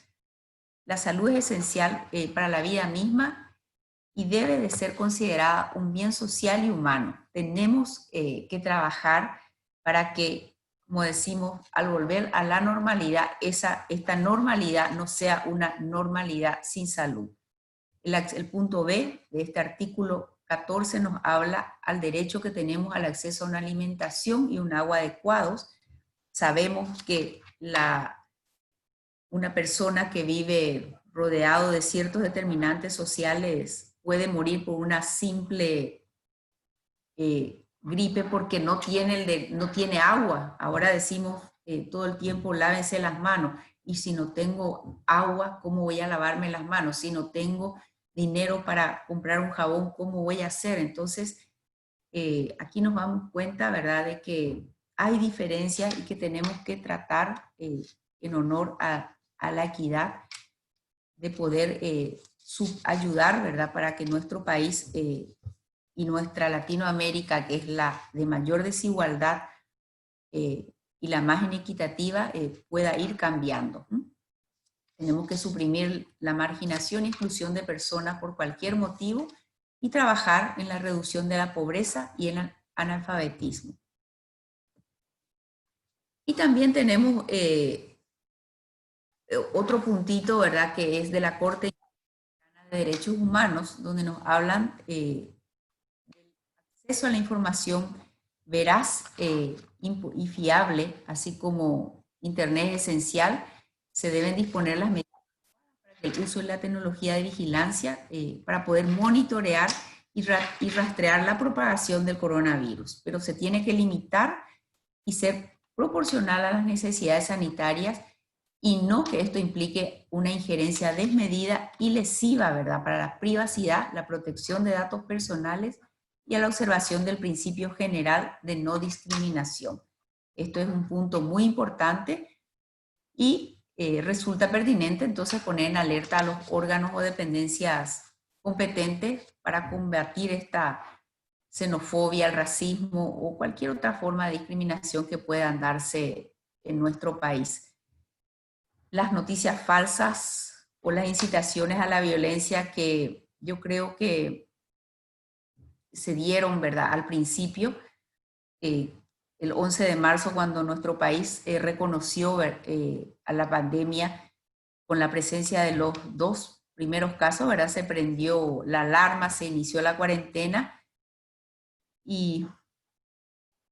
La salud es esencial para la vida misma y debe de ser considerada un bien social y humano. Tenemos que trabajar para que, como decimos, al volver a la normalidad, esta normalidad no sea una normalidad sin salud. El punto B de este artículo 14 nos habla al derecho que tenemos al acceso a una alimentación y un agua adecuados. Sabemos que una persona que vive rodeado de ciertos determinantes sociales puede morir por una simple gripe porque no tiene agua. Ahora decimos todo el tiempo lávense las manos. Y si no tengo agua, ¿cómo voy a lavarme las manos? Si no tengo dinero para comprar un jabón, ¿cómo voy a hacer? Entonces, aquí nos damos cuenta, ¿verdad?, de que hay diferencias y que tenemos que tratar en honor a la equidad de poder ayudar, ¿verdad?, para que nuestro país y nuestra Latinoamérica, que es la de mayor desigualdad y la más inequitativa, pueda ir cambiando. Tenemos que suprimir la marginación e exclusión de personas por cualquier motivo y trabajar en la reducción de la pobreza y el analfabetismo. Y también tenemos otro puntito, ¿verdad?, que es de la Corte Interamericana de Derechos Humanos, donde nos hablan del acceso a la información veraz y fiable, así como Internet es esencial. Se deben disponer las medidas para el uso de la tecnología de vigilancia para poder monitorear y rastrear la propagación del coronavirus, pero se tiene que limitar y ser proporcional a las necesidades sanitarias y no que esto implique una injerencia desmedida y lesiva, ¿verdad?, para la privacidad, la protección de datos personales y a la observación del principio general de no discriminación. Esto es un punto muy importante y resulta pertinente entonces poner en alerta a los órganos o dependencias competentes para combatir esta xenofobia, el racismo o cualquier otra forma de discriminación que puedan darse en nuestro país. Las noticias falsas o las incitaciones a la violencia que yo creo que se dieron, ¿verdad?, al principio, el 11 de marzo, cuando nuestro país reconoció a la pandemia con la presencia de los 2 primeros casos, ¿verdad?, se prendió la alarma, se inició la cuarentena y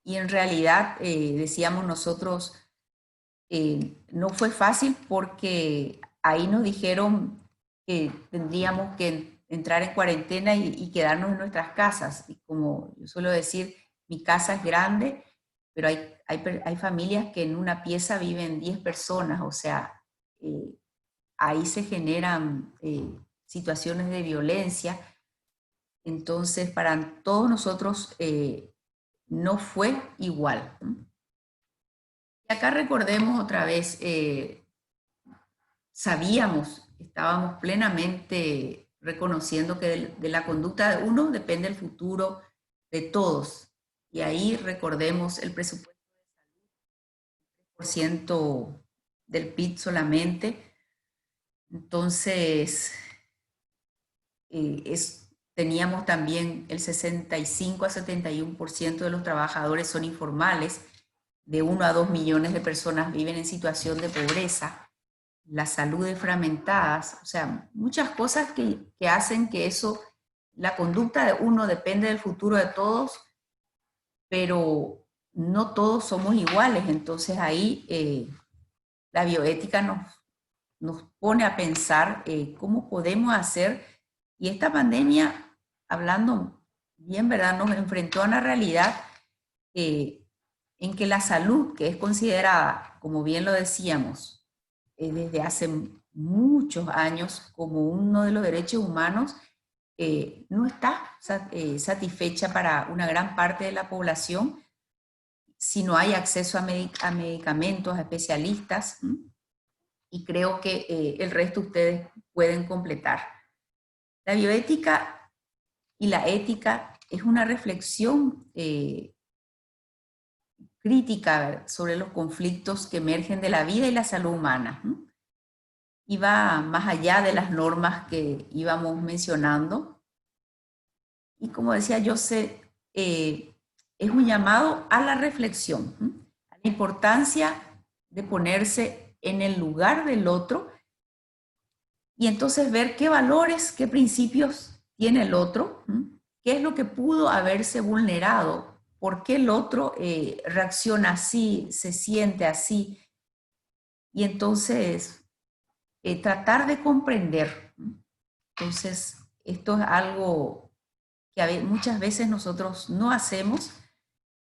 en realidad, decíamos nosotros, no fue fácil porque ahí nos dijeron que tendríamos que entrar en cuarentena y quedarnos en nuestras casas. Y como yo suelo decir, mi casa es grande, pero hay familias que en una pieza viven 10 personas, o sea, ahí se generan situaciones de violencia. Entonces, para todos nosotros no fue igual. Y acá recordemos otra vez, estábamos plenamente reconociendo que de la conducta de uno depende el futuro de todos. Y ahí recordemos el presupuesto de salud, 3% del PIB solamente. Entonces, teníamos también el 65 a 71% de los trabajadores son informales, de 1 a 2 millones de personas viven en situación de pobreza, la salud de fragmentadas, o sea, muchas cosas que hacen que la conducta de uno depende del futuro de todos, pero no todos somos iguales. Entonces ahí la bioética nos pone a pensar cómo podemos hacer, y esta pandemia, hablando bien, ¿verdad?, nos enfrentó a una realidad en que la salud, que es considerada, como bien lo decíamos, desde hace muchos años como uno de los derechos humanos, no está satisfecha para una gran parte de la población si no hay acceso a medicamentos, a especialistas, y creo que el resto ustedes pueden completar. La bioética y la ética es una reflexión crítica sobre los conflictos que emergen de la vida y la salud humana. Y va más allá de las normas que íbamos mencionando. Y como decía José, es un llamado a la reflexión, a la importancia de ponerse en el lugar del otro y entonces ver qué valores, qué principios tiene el otro, qué es lo que pudo haberse vulnerado, por qué el otro reacciona así, se siente así. Y entonces tratar de comprender. Entonces, esto es algo que muchas veces nosotros no hacemos,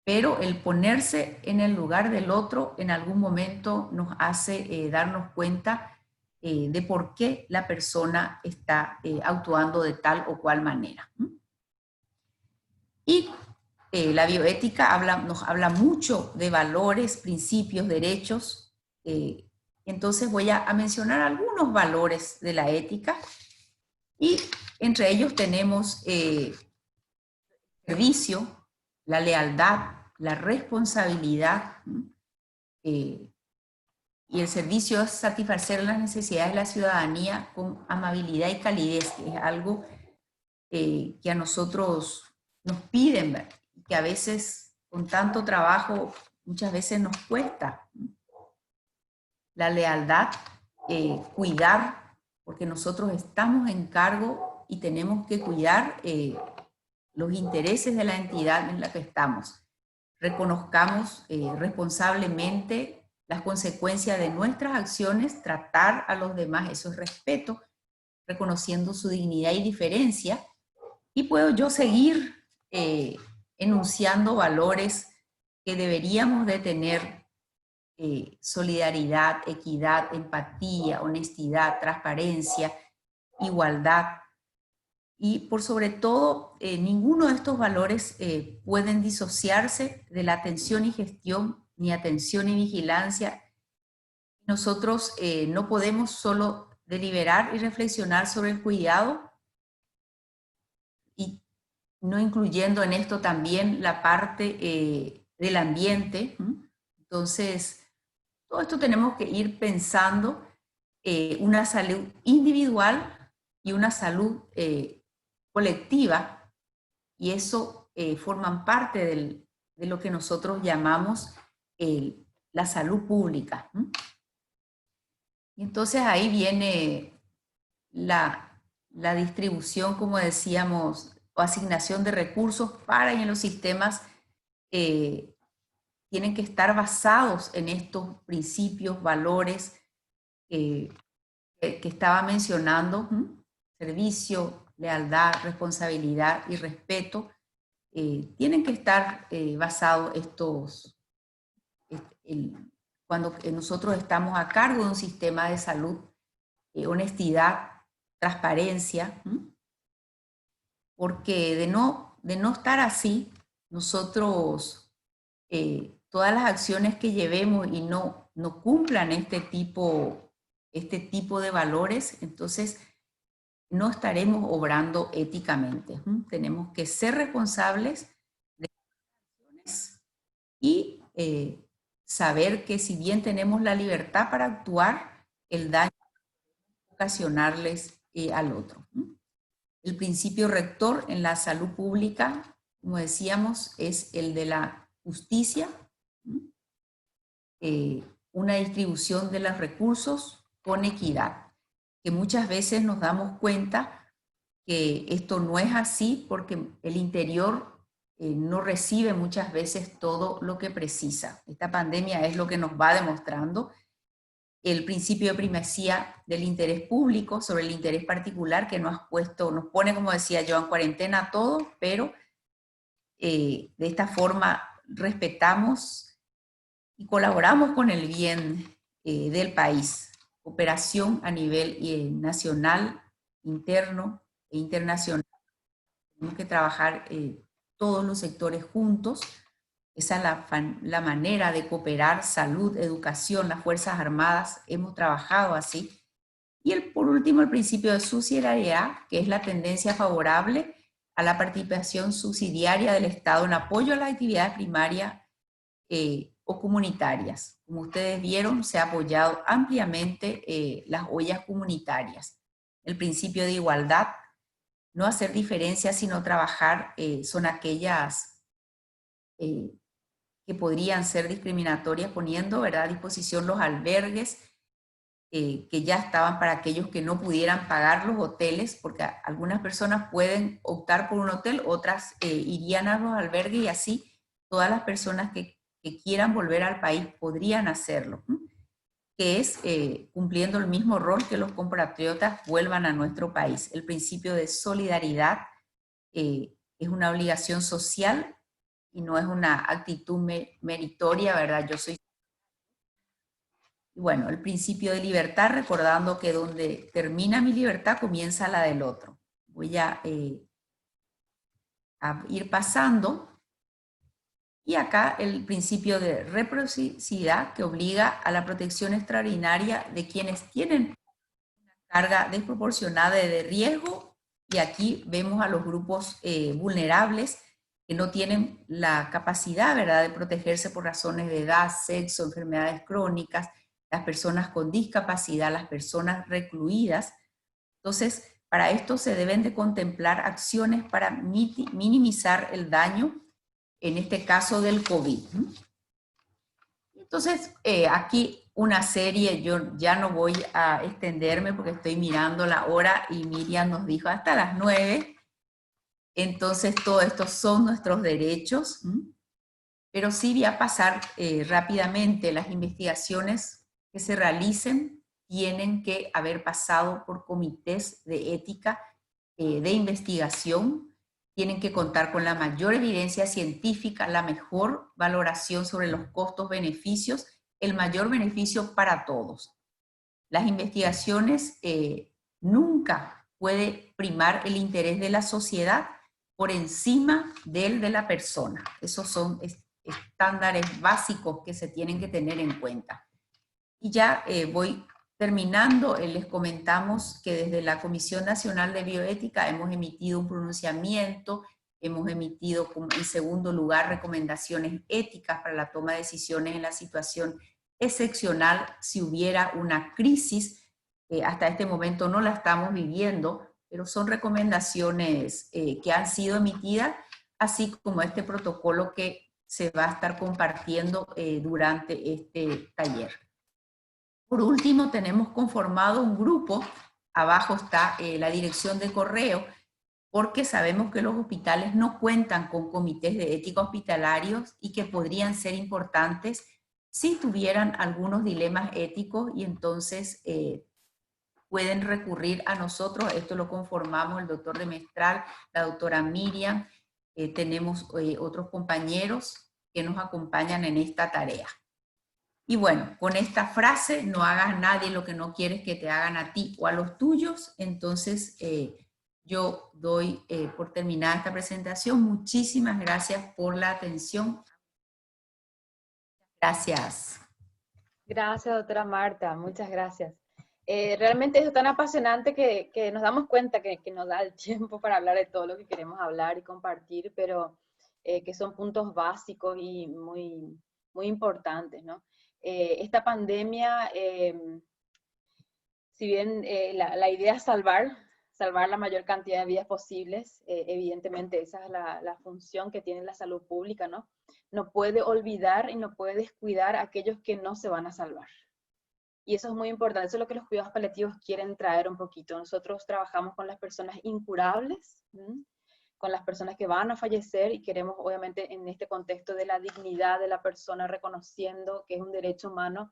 pero el ponerse en el lugar del otro en algún momento nos hace darnos cuenta de por qué la persona está actuando de tal o cual manera. Y la bioética nos habla mucho de valores, principios, derechos. Entonces voy a mencionar algunos valores de la ética y entre ellos tenemos el servicio, la lealtad, la responsabilidad, y el servicio es satisfacer las necesidades de la ciudadanía con amabilidad y calidez, que es algo que a nosotros nos piden, ¿verdad? Que a veces con tanto trabajo muchas veces nos cuesta. La lealtad, cuidar, porque nosotros estamos en cargo y tenemos que cuidar los intereses de la entidad en la que estamos. Reconozcamos responsablemente las consecuencias de nuestras acciones, tratar a los demás, eso es respeto, reconociendo su dignidad y diferencia. Y puedo yo seguir enunciando valores que deberíamos de tener: solidaridad, equidad, empatía, honestidad, transparencia, igualdad. Y por sobre todo, ninguno de estos valores pueden disociarse de la atención y gestión, ni atención y vigilancia. Nosotros no podemos solo deliberar y reflexionar sobre el cuidado, y no incluyendo en esto también la parte del ambiente. Entonces, todo esto tenemos que ir pensando una salud individual y una salud colectiva, y eso forman parte de lo que nosotros llamamos la salud pública. Y entonces ahí viene la distribución, como decíamos, o asignación de recursos para y en los sistemas tienen que estar basados en estos principios, valores que estaba mencionando: servicio, lealtad, responsabilidad y respeto. Tienen que estar basados cuando nosotros estamos a cargo de un sistema de salud, honestidad, transparencia, porque de no estar así, nosotros, todas las acciones que llevemos y no cumplan este tipo de valores, entonces no estaremos obrando éticamente. Tenemos que ser responsables de las acciones y saber que si bien tenemos la libertad para actuar, el daño ocasionarles al otro. El principio rector en la salud pública, como decíamos, es el de la justicia, una distribución de los recursos con equidad, que muchas veces nos damos cuenta que esto no es así porque el interior no recibe muchas veces todo lo que precisa. Esta pandemia es lo que nos va demostrando el principio de primacía del interés público sobre el interés particular, que nos pone, como decía yo, en cuarentena a todos, pero de esta forma respetamos y colaboramos con el bien del país. Cooperación a nivel nacional, interno e internacional. Tenemos que trabajar todos los sectores juntos. Esa es la manera de cooperar: salud, educación, las Fuerzas Armadas, hemos trabajado así. Y por último, el principio de subsidiariedad, que es la tendencia favorable a la participación subsidiaria del Estado en apoyo a las actividades primarias o comunitarias. Como ustedes vieron, se ha apoyado ampliamente las ollas comunitarias. El principio de igualdad, no hacer diferencias, sino trabajar, son aquellas que podrían ser discriminatorias, poniendo, ¿verdad?, a disposición los albergues que ya estaban para aquellos que no pudieran pagar los hoteles, porque algunas personas pueden optar por un hotel, otras irían a los albergues, y así todas las personas que quieran volver al país podrían hacerlo, que es cumpliendo el mismo rol que los compatriotas vuelvan a nuestro país. El principio de solidaridad es una obligación social y no es una actitud meritoria, ¿verdad? Yo soy... Bueno, el principio de libertad, recordando que donde termina mi libertad comienza la del otro. Voy a ir pasando. Y acá el principio de reciprocidad, que obliga a la protección extraordinaria de quienes tienen una carga desproporcionada de riesgo. Y aquí vemos a los grupos vulnerables que no tienen la capacidad, ¿verdad?, de protegerse por razones de edad, sexo, enfermedades crónicas, las personas con discapacidad, las personas recluidas. Entonces, para esto se deben de contemplar acciones para minimizar el daño, en este caso del COVID. Entonces, aquí una serie, yo ya no voy a extenderme porque estoy mirando la hora y Miriam nos dijo hasta las 9. Entonces, todo esto son nuestros derechos, pero sí voy a pasar rápidamente. Las investigaciones que se realicen tienen que haber pasado por comités de ética de investigación, tienen que contar con la mayor evidencia científica, la mejor valoración sobre los costos-beneficios, el mayor beneficio para todos. Las investigaciones nunca puede primar el interés de la sociedad por encima del de la persona. Esos son estándares básicos que se tienen que tener en cuenta. Y ya voy terminando. Les comentamos que desde la Comisión Nacional de Bioética hemos emitido un pronunciamiento, hemos emitido en segundo lugar recomendaciones éticas para la toma de decisiones en la situación excepcional si hubiera una crisis. Hasta este momento no la estamos viviendo, pero son recomendaciones que han sido emitidas, así como este protocolo que se va a estar compartiendo durante este taller. Por último, tenemos conformado un grupo, abajo está la dirección de correo, porque sabemos que los hospitales no cuentan con comités de ética hospitalarios y que podrían ser importantes si tuvieran algunos dilemas éticos, y entonces pueden recurrir a nosotros. Esto lo conformamos el doctor de Mestral, la doctora Miriam, tenemos otros compañeros que nos acompañan en esta tarea. Y bueno, con esta frase, no hagas a nadie lo que no quieres que te hagan a ti o a los tuyos. Entonces, yo doy por terminada esta presentación. Muchísimas gracias por la atención. Gracias. Gracias, doctora Marta, muchas gracias. Realmente es tan apasionante que nos damos cuenta que nos da el tiempo para hablar de todo lo que queremos hablar y compartir, pero que son puntos básicos y muy, muy importantes, ¿no? Esta pandemia, si bien la idea es salvar la mayor cantidad de vidas posibles, evidentemente esa es la función que tiene la salud pública, ¿no? No puede olvidar y no puede descuidar a aquellos que no se van a salvar. Y eso es muy importante, eso es lo que los cuidados paliativos quieren traer un poquito. Nosotros trabajamos con las personas incurables, con las personas que van a fallecer, y queremos, obviamente, en este contexto de la dignidad de la persona, reconociendo que es un derecho humano,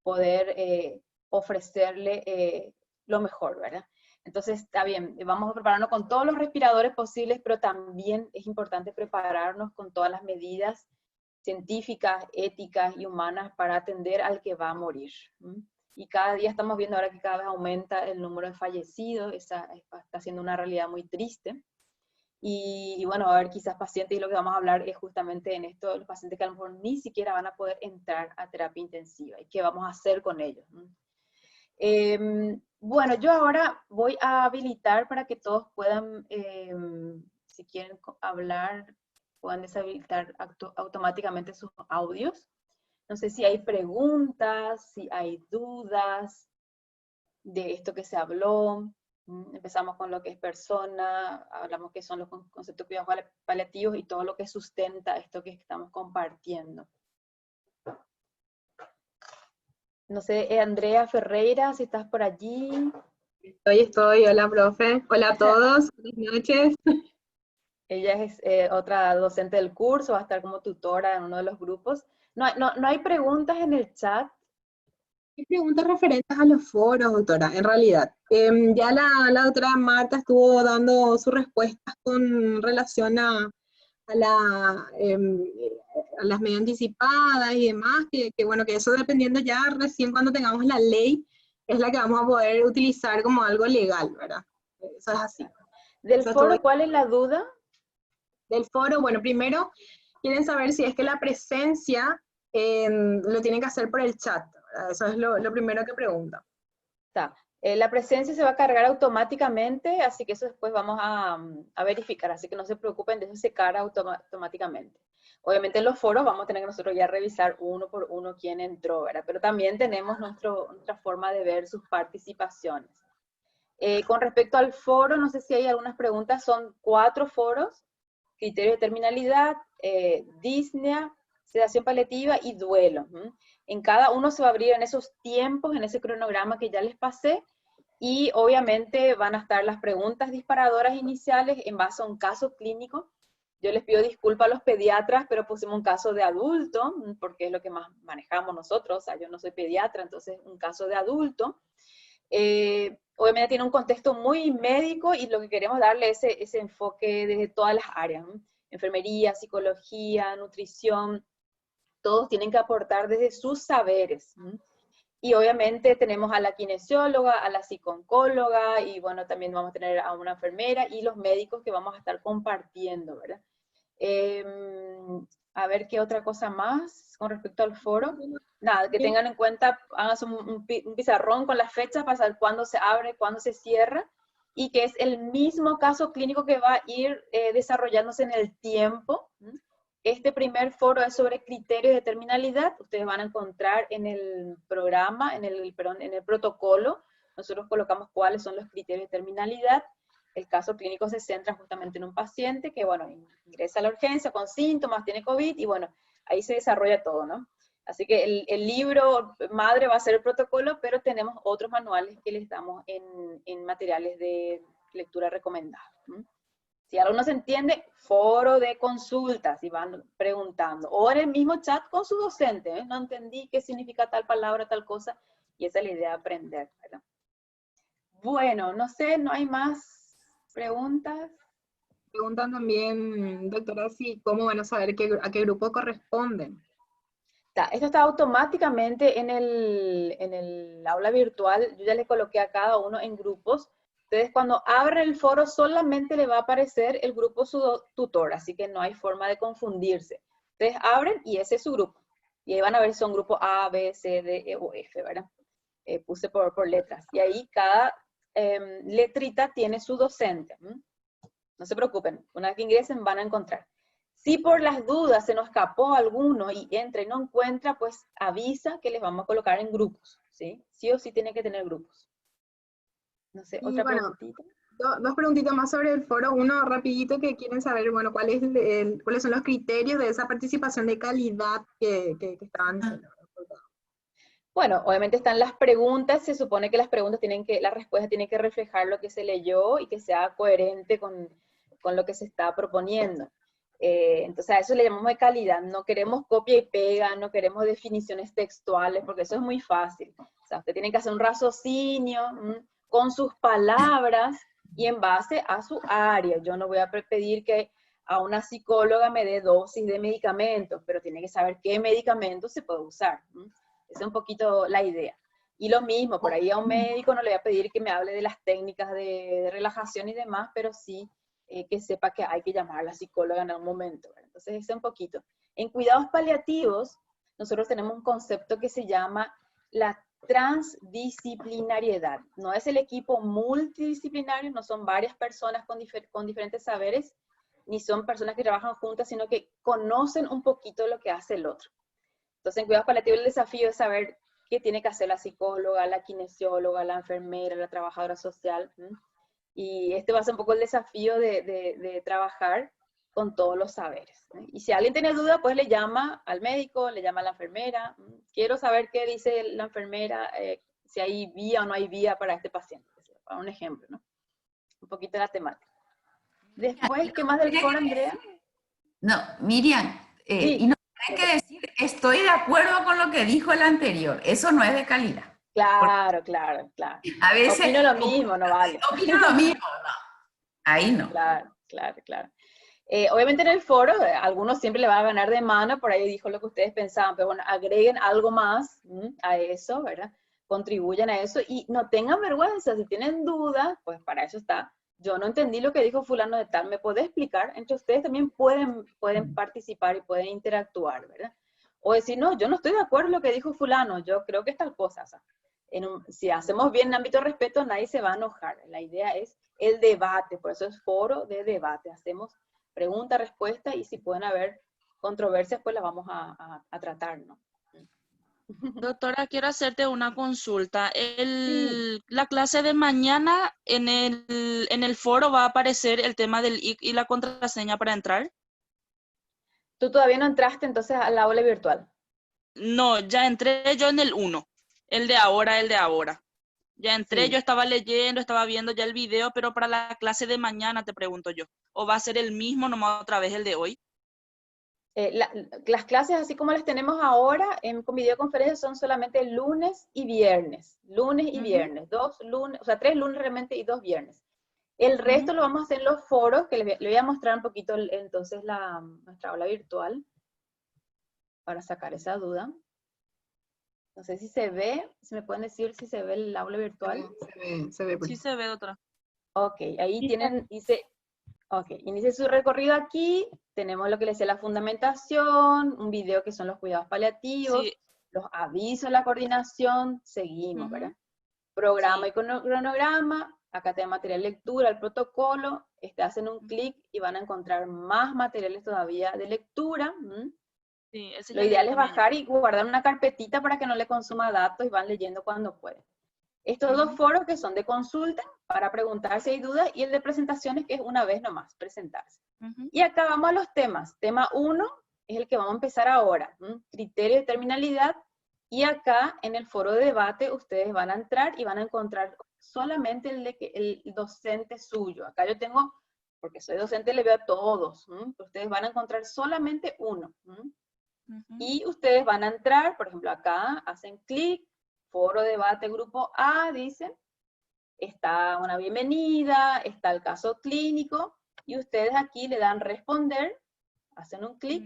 poder ofrecerle lo mejor, ¿verdad? Entonces, está bien, vamos a prepararnos con todos los respiradores posibles, pero también es importante prepararnos con todas las medidas científicas, éticas y humanas para atender al que va a morir. Y cada día estamos viendo ahora que cada vez aumenta el número de fallecidos, está siendo una realidad muy triste. Y bueno, va a haber quizás pacientes, y lo que vamos a hablar es justamente en esto, los pacientes que a lo mejor ni siquiera van a poder entrar a terapia intensiva, y qué vamos a hacer con ellos. Bueno, yo ahora voy a habilitar para que todos puedan, si quieren hablar, puedan deshabilitar automáticamente sus audios. No sé si hay preguntas, si hay dudas de esto que se habló. Empezamos con lo que es persona, hablamos que son los conceptos de cuidados paliativos y todo lo que sustenta esto que estamos compartiendo. No sé, Andrea Ferreira, si estás por allí. Estoy. Hola, profe. Hola a todos. Buenas noches. Ella es otra docente del curso, va a estar como tutora en uno de los grupos. No hay preguntas en el chat. Hay preguntas referentes a los foros, doctora, en realidad. Ya la doctora Marta estuvo dando sus respuestas con relación a las medidas anticipadas y demás, que bueno, que eso dependiendo ya recién cuando tengamos la ley, es la que vamos a poder utilizar como algo legal, ¿verdad? Eso es así. Del Eso foro, estuvo- ¿cuál es la duda? Del foro, bueno, primero quieren saber si es que la presencia lo tienen que hacer por el chat, ¿verdad? Eso es lo primero que pregunta. Está. La presencia se va a cargar automáticamente, así que eso después vamos a verificar, así que no se preocupen, de eso se carga automáticamente. Obviamente en los foros vamos a tener que nosotros ya revisar uno por uno quién entró, ¿verdad? Pero también tenemos nuestra forma de ver sus participaciones. Con respecto al foro, no sé si hay algunas preguntas, son 4 foros: criterio de terminalidad, disnea, sedación paliativa y duelo. En cada uno se va a abrir en esos tiempos, en ese cronograma que ya les pasé, y obviamente van a estar las preguntas disparadoras iniciales en base a un caso clínico. Yo les pido disculpas a los pediatras, pero pusimos un caso de adulto, porque es lo que más manejamos nosotros. O sea, yo no soy pediatra, entonces un caso de adulto. Obviamente tiene un contexto muy médico y lo que queremos darle es ese enfoque desde todas las áreas, ¿no? Enfermería, psicología, nutrición, todos tienen que aportar desde sus saberes, ¿no? Y obviamente tenemos a la kinesióloga, a la psicooncóloga, y bueno, también vamos a tener a una enfermera y los médicos que vamos a estar compartiendo, ¿verdad? A ver qué otra cosa más con respecto al foro. Nada, que tengan en cuenta, hagan un pizarrón con las fechas para saber cuándo se abre, cuándo se cierra, y que es el mismo caso clínico que va a ir desarrollándose en el tiempo. Este primer foro es sobre criterios de terminalidad. Ustedes van a encontrar en el programa, en el protocolo, nosotros colocamos cuáles son los criterios de terminalidad. El caso clínico se centra justamente en un paciente que, bueno, ingresa a la urgencia con síntomas, tiene COVID, y bueno, ahí se desarrolla todo, ¿no? Así que el libro madre va a ser el protocolo, pero tenemos otros manuales que les damos en materiales de lectura recomendada. Si algo no se entiende, foro de consultas, y van preguntando. O en el mismo chat con su docente, ¿eh? No entendí qué significa tal palabra, tal cosa, y esa es la idea de aprender, ¿verdad? Bueno, no sé, no hay más preguntas. Preguntan también, doctora, si cómo van a saber a qué grupo corresponden. Esto está automáticamente en el aula virtual. Yo ya le coloqué a cada uno en grupos. Entonces, cuando abren el foro, solamente le va a aparecer el grupo su tutor, así que no hay forma de confundirse. Ustedes abren y ese es su grupo. Y ahí van a ver si son grupos A, B, C, D, E o F, ¿verdad? Puse por letras. Y ahí cada letrita tiene su docente. No se preocupen, una vez que ingresen van a encontrar. Si por las dudas se nos escapó alguno y entra y no encuentra, pues avisa que les vamos a colocar en grupos, ¿sí? Sí o sí tiene que tener grupos. No sé, Y otra bueno, preguntita. dos preguntitas más sobre el foro. Uno rapidito que quieren saber, bueno, cuáles son los criterios de esa participación de calidad que estaban diciendo. Bueno, obviamente están las preguntas, se supone que las respuestas tienen que reflejar lo que se leyó y que sea coherente con lo que se está proponiendo. Entonces a eso le llamamos de calidad. No queremos copia y pega, no queremos definiciones textuales, porque eso es muy fácil. O sea, usted tiene que hacer un raciocinio con sus palabras y en base a su área. Yo no voy a pedir que a una psicóloga me dé dosis de medicamentos, pero tiene que saber qué medicamentos se puede usar. Esa es un poquito la idea. Y lo mismo, por ahí a un médico no le voy a pedir que me hable de las técnicas de relajación y demás, pero sí que sepa que hay que llamar a la psicóloga en algún momento, ¿verdad? Entonces, ese un poquito. En cuidados paliativos, nosotros tenemos un concepto que se llama la transdisciplinariedad. No es el equipo multidisciplinario, no son varias personas con diferentes saberes, ni son personas que trabajan juntas, sino que conocen un poquito lo que hace el otro. Entonces, en cuidados paliativos el desafío es saber qué tiene que hacer la psicóloga, la kinesióloga, la enfermera, la trabajadora social. Y este va a ser un poco el desafío de trabajar con todos los saberes. Y si alguien tiene duda, pues le llama al médico, le llama a la enfermera. Quiero saber qué dice la enfermera, si hay vía o no hay vía para este paciente. Para un ejemplo, ¿no? Un poquito de la temática. Después, ¿qué más del foro, Andrea? No, Miriam, Sí. y no hay que decir, estoy de acuerdo con lo que dijo el anterior. Eso no es de calidad. Claro, claro, claro. A veces Opino lo mismo, no vale. opino lo mismo, no. Ahí no. Claro, claro, claro. Obviamente en el foro, algunos siempre le van a ganar de mano, por ahí dijo lo que ustedes pensaban, pero bueno, agreguen algo más a eso, ¿verdad? Contribuyan a eso y no tengan vergüenza, si tienen dudas, pues para eso está. Yo no entendí lo que dijo fulano de tal, ¿me puede explicar? Entre ustedes también pueden participar y pueden interactuar, ¿verdad? O decir, no, yo no estoy de acuerdo en lo que dijo fulano, yo creo que es tal cosa. O sea, si hacemos bien en ámbito de respeto, nadie se va a enojar. La idea es el debate, por eso es foro de debate. Hacemos pregunta, respuesta, y si pueden haber controversias, pues las vamos a tratar, ¿no? Doctora, quiero hacerte una consulta. Sí. La clase de mañana en el foro va a aparecer el tema del IC y la contraseña para entrar. ¿Tú todavía no entraste entonces al aula virtual? No, ya entré yo en el 1, el de ahora. Ya entré, Sí. yo estaba leyendo, estaba viendo ya el video, pero para la clase de mañana te pregunto yo, ¿o va a ser el mismo nomás otra vez el de hoy? Las clases, así como las tenemos ahora con videoconferencia, son solamente lunes y viernes. Lunes y viernes. 2 lunes, o sea, 3 lunes realmente y 2 viernes. El resto lo vamos a hacer en los foros, que le voy a mostrar un poquito entonces nuestra aula virtual, para sacar esa duda. No sé si se ve, si me pueden decir si se ve el aula virtual. Se ve. Sí se ve, doctora. Ok, ahí tienen, inicie su recorrido aquí, tenemos lo que les decía la fundamentación, un video que son los cuidados paliativos, Sí. los avisos de la coordinación, seguimos, ¿verdad? Programa Sí. y cronograma, acá tienen material de lectura, el protocolo, hacen un clic y van a encontrar más materiales todavía de lectura. Sí, ese Lo ya leí ideal es también yo. bajar y guardar una carpetita para que no le consuma datos y van leyendo cuando pueden. Estos dos foros que son de consulta para preguntar si hay dudas y el de presentaciones que es una vez nomás, presentarse. Y acá vamos a los temas. Tema 1 es el que vamos a empezar ahora. Criterio de terminalidad. Y acá en el foro de debate ustedes van a entrar y van a encontrar solamente el docente suyo. Acá yo tengo, porque soy docente, le veo a todos. Ustedes van a encontrar solamente uno. Y ustedes van a entrar, por ejemplo, acá hacen clic, foro debate grupo A, dicen, está una bienvenida, está el caso clínico, y ustedes aquí le dan responder, hacen un clic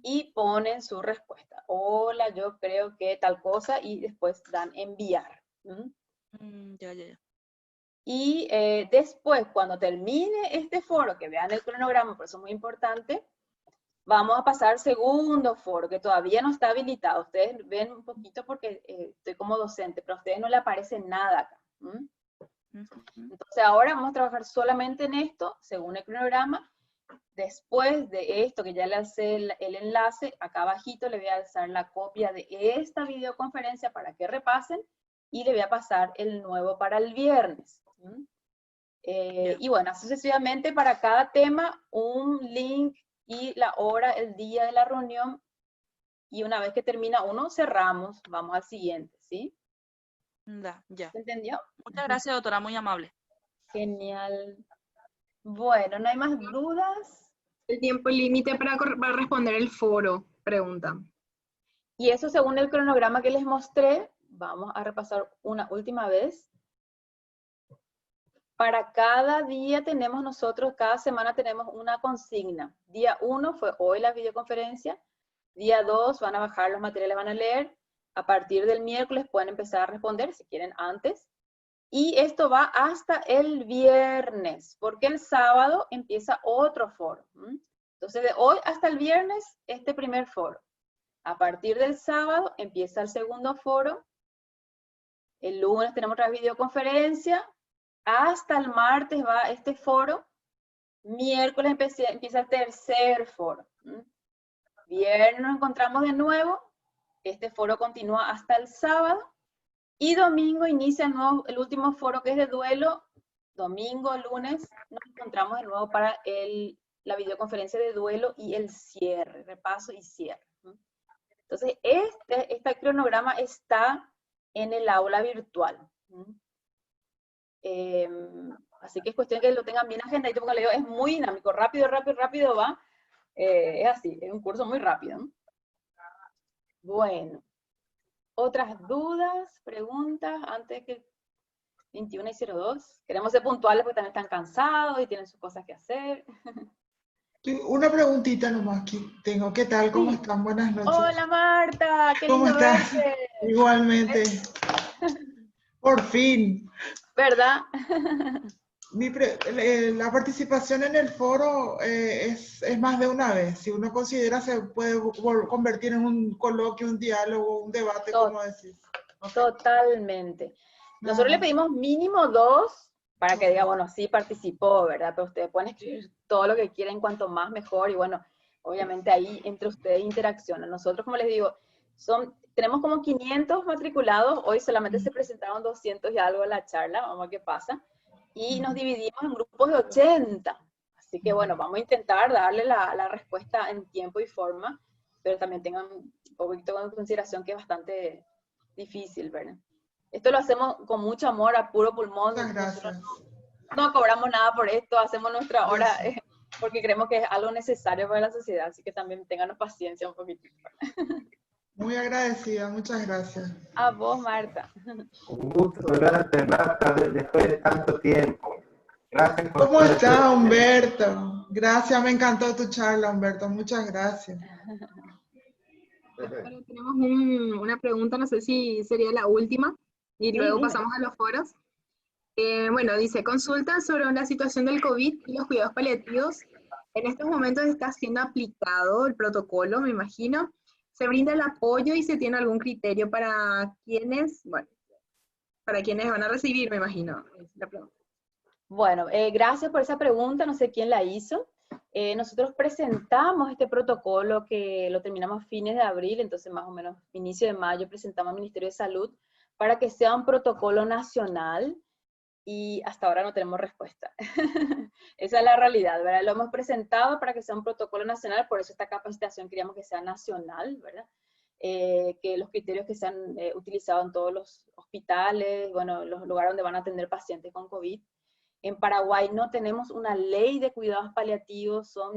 y ponen su respuesta. Hola, yo creo que tal cosa, y después dan enviar. Ya. Y después, cuando termine este foro, que vean el cronograma, por eso es muy importante, vamos a pasar al segundo foro, que todavía no está habilitado. Ustedes ven un poquito porque estoy como docente, pero a ustedes no le aparece nada acá. Entonces ahora vamos a trabajar solamente en esto, según el cronograma. Después de esto, que ya le hace el enlace, acá abajito le voy a alzar la copia de esta videoconferencia para que repasen, y le voy a pasar el nuevo para el viernes. Y bueno, sucesivamente para cada tema, un link y la hora, el día de la reunión, y una vez que termina uno, cerramos, vamos al siguiente, ¿sí? Ya. ¿Se entendió? Muchas gracias, doctora, muy amable. Genial. Bueno, ¿no hay más dudas? El tiempo límite para responder el foro, pregunta. Y eso según el cronograma que les mostré, vamos a repasar una última vez. Para cada día tenemos nosotros, cada semana tenemos una consigna. Día 1 fue hoy la videoconferencia. Día 2 van a bajar los materiales, van a leer. A partir del miércoles pueden empezar a responder si quieren antes. Y esto va hasta el viernes, porque el sábado empieza otro foro. Entonces de hoy hasta el viernes, este primer foro. A partir del sábado empieza el segundo foro. El lunes tenemos otra videoconferencia. Hasta el martes va este foro, Miércoles empieza el tercer foro. Viernes nos encontramos de nuevo. Este foro continúa hasta el sábado. Y domingo inicia el último foro, que es de duelo. Domingo, lunes, nos encontramos de nuevo para la videoconferencia de duelo y el cierre, repaso y cierre. Entonces, este cronograma está en el aula virtual. Así que es cuestión que lo tengan bien agendadito, porque le digo, es muy dinámico, rápido va. Es así, es un curso muy rápido. Bueno, otras dudas, preguntas, antes que 21:02. Queremos ser puntuales porque también están cansados y tienen sus cosas que hacer. Una preguntita nomás que tengo. ¿Qué tal? ¿Cómo Sí. están? Buenas noches. Hola Marta, qué ¿Cómo lindo estás? verte. Igualmente. Por fin. ¿Verdad? La participación en el foro es más de una vez. Si uno considera, se puede convertir en un coloquio, un diálogo, un debate, como decís. Totalmente. Nosotros le pedimos mínimo 2 para que diga, bueno, sí participó, ¿verdad? Pero ustedes pueden escribir todo lo que quieran, cuanto más mejor, y bueno, obviamente ahí entre ustedes interaccionan. Nosotros, como les digo, tenemos como 500 matriculados, hoy solamente se presentaron 200 y algo en la charla, vamos a ver qué pasa, y nos dividimos en grupos de 80. Así que bueno, vamos a intentar darle la respuesta en tiempo y forma, pero también tengan un poquito en consideración que es bastante difícil, ¿verdad? Esto lo hacemos con mucho amor, a puro pulmón. Muchas gracias. No cobramos nada por esto, hacemos nuestra hora porque creemos que es algo necesario para la sociedad, así que también ténganos paciencia un poquitito. Muy agradecida, muchas gracias. A vos, Marta. Un gusto saludarte, Marta, después de tanto tiempo. Gracias por ¿Cómo está, Humberto? Gracias, me encantó tu charla, Humberto. Muchas gracias. Ahora tenemos una pregunta, no sé si sería la última, y luego dime. pasamos a los foros. Bueno, dice, consulta sobre la situación del COVID y los cuidados paliativos. En estos momentos está siendo aplicado el protocolo, me imagino. ¿Se brinda el apoyo y se tiene algún criterio para quienes, para quienes van a recibir, me imagino? Es la pregunta. Bueno, gracias por esa pregunta, no sé quién la hizo. Nosotros presentamos este protocolo que lo terminamos a fines de abril, entonces más o menos inicio de mayo presentamos al Ministerio de Salud para que sea un protocolo nacional y hasta ahora no tenemos respuesta. Esa es la realidad, ¿verdad? Lo hemos presentado para que sea un protocolo nacional, por eso esta capacitación queríamos que sea nacional, ¿verdad? Que los criterios que se han utilizado en todos los hospitales, bueno, los lugares donde van a atender pacientes con COVID. En Paraguay no tenemos una ley de cuidados paliativos, son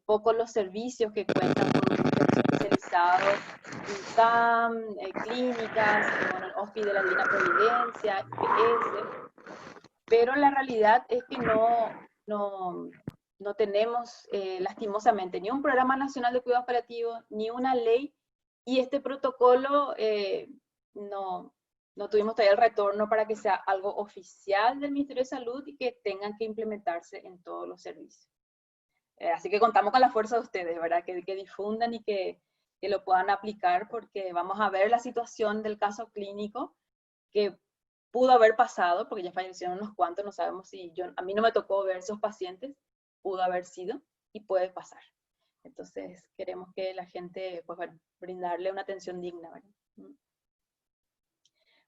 pocos los servicios que cuentan con un servicio especializado, UCAM, clínicas, bueno, el Hospital de la Divina Providencia, IPS, pero la realidad es que no tenemos lastimosamente ni un programa nacional de cuidados paliativos, ni una ley, y este protocolo no tuvimos todavía el retorno para que sea algo oficial del Ministerio de Salud y que tengan que implementarse en todos los servicios. Así que contamos con la fuerza de ustedes, ¿verdad? Que difundan y que lo puedan aplicar, porque vamos a ver la situación del caso clínico que pudo haber pasado, porque ya fallecieron unos cuantos, no sabemos si a mí no me tocó ver esos pacientes, pudo haber sido y puede pasar. Entonces queremos que la gente, pues bueno, brindarle una atención digna, ¿verdad?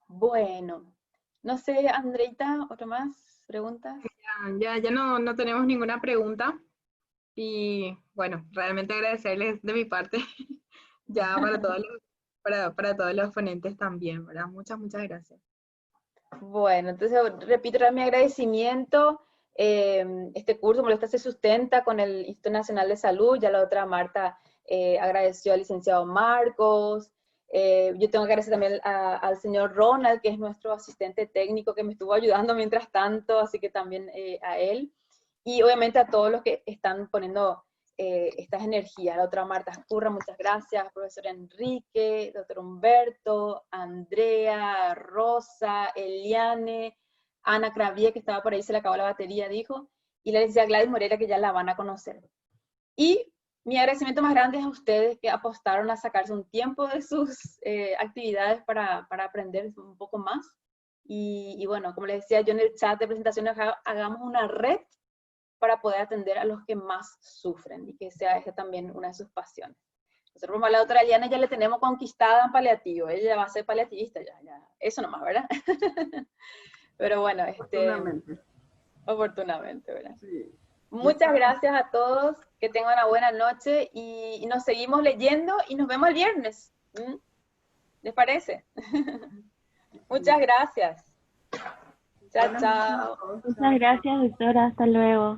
Bueno, no sé, Andreita, ¿otra más? ¿Preguntas? Ya no tenemos ninguna pregunta. Y bueno, realmente agradecerles de mi parte, ya para todos los ponentes también, ¿verdad? Muchas gracias. Bueno, entonces repito mi agradecimiento. Este curso, como se sustenta con el Instituto Nacional de Salud, ya la otra Marta agradeció al licenciado Marcos. Yo tengo que agradecer también al señor Ronald, que es nuestro asistente técnico, que me estuvo ayudando mientras tanto, así que también a él. Y obviamente a todos los que están poniendo estas energías. La otra Marta Escurra, muchas gracias. Profesor Enrique, doctor Humberto, Andrea, Rosa, Eliane, Ana Cravier, que estaba por ahí, se le acabó la batería, dijo, y la licenciada Gladys Moreira, que ya la van a conocer. Y mi agradecimiento más grande es a ustedes que apostaron a sacarse un tiempo de sus actividades para aprender un poco más. Y bueno, como les decía yo en el chat de presentación, hagamos una red para poder atender a los que más sufren y que sea esa también una de sus pasiones. Nosotros por la doctora Liana ya le tenemos conquistada en paliativo, ella ya va a ser paliativista, ya, eso nomás, ¿verdad? Pero bueno, oportunamente, ¿verdad? Sí. Muchas gracias a todos, que tengan una buena noche y nos seguimos leyendo y nos vemos el viernes. ¿Les parece? Muchas gracias. Chao, chao. Muchas gracias, doctora. Hasta luego.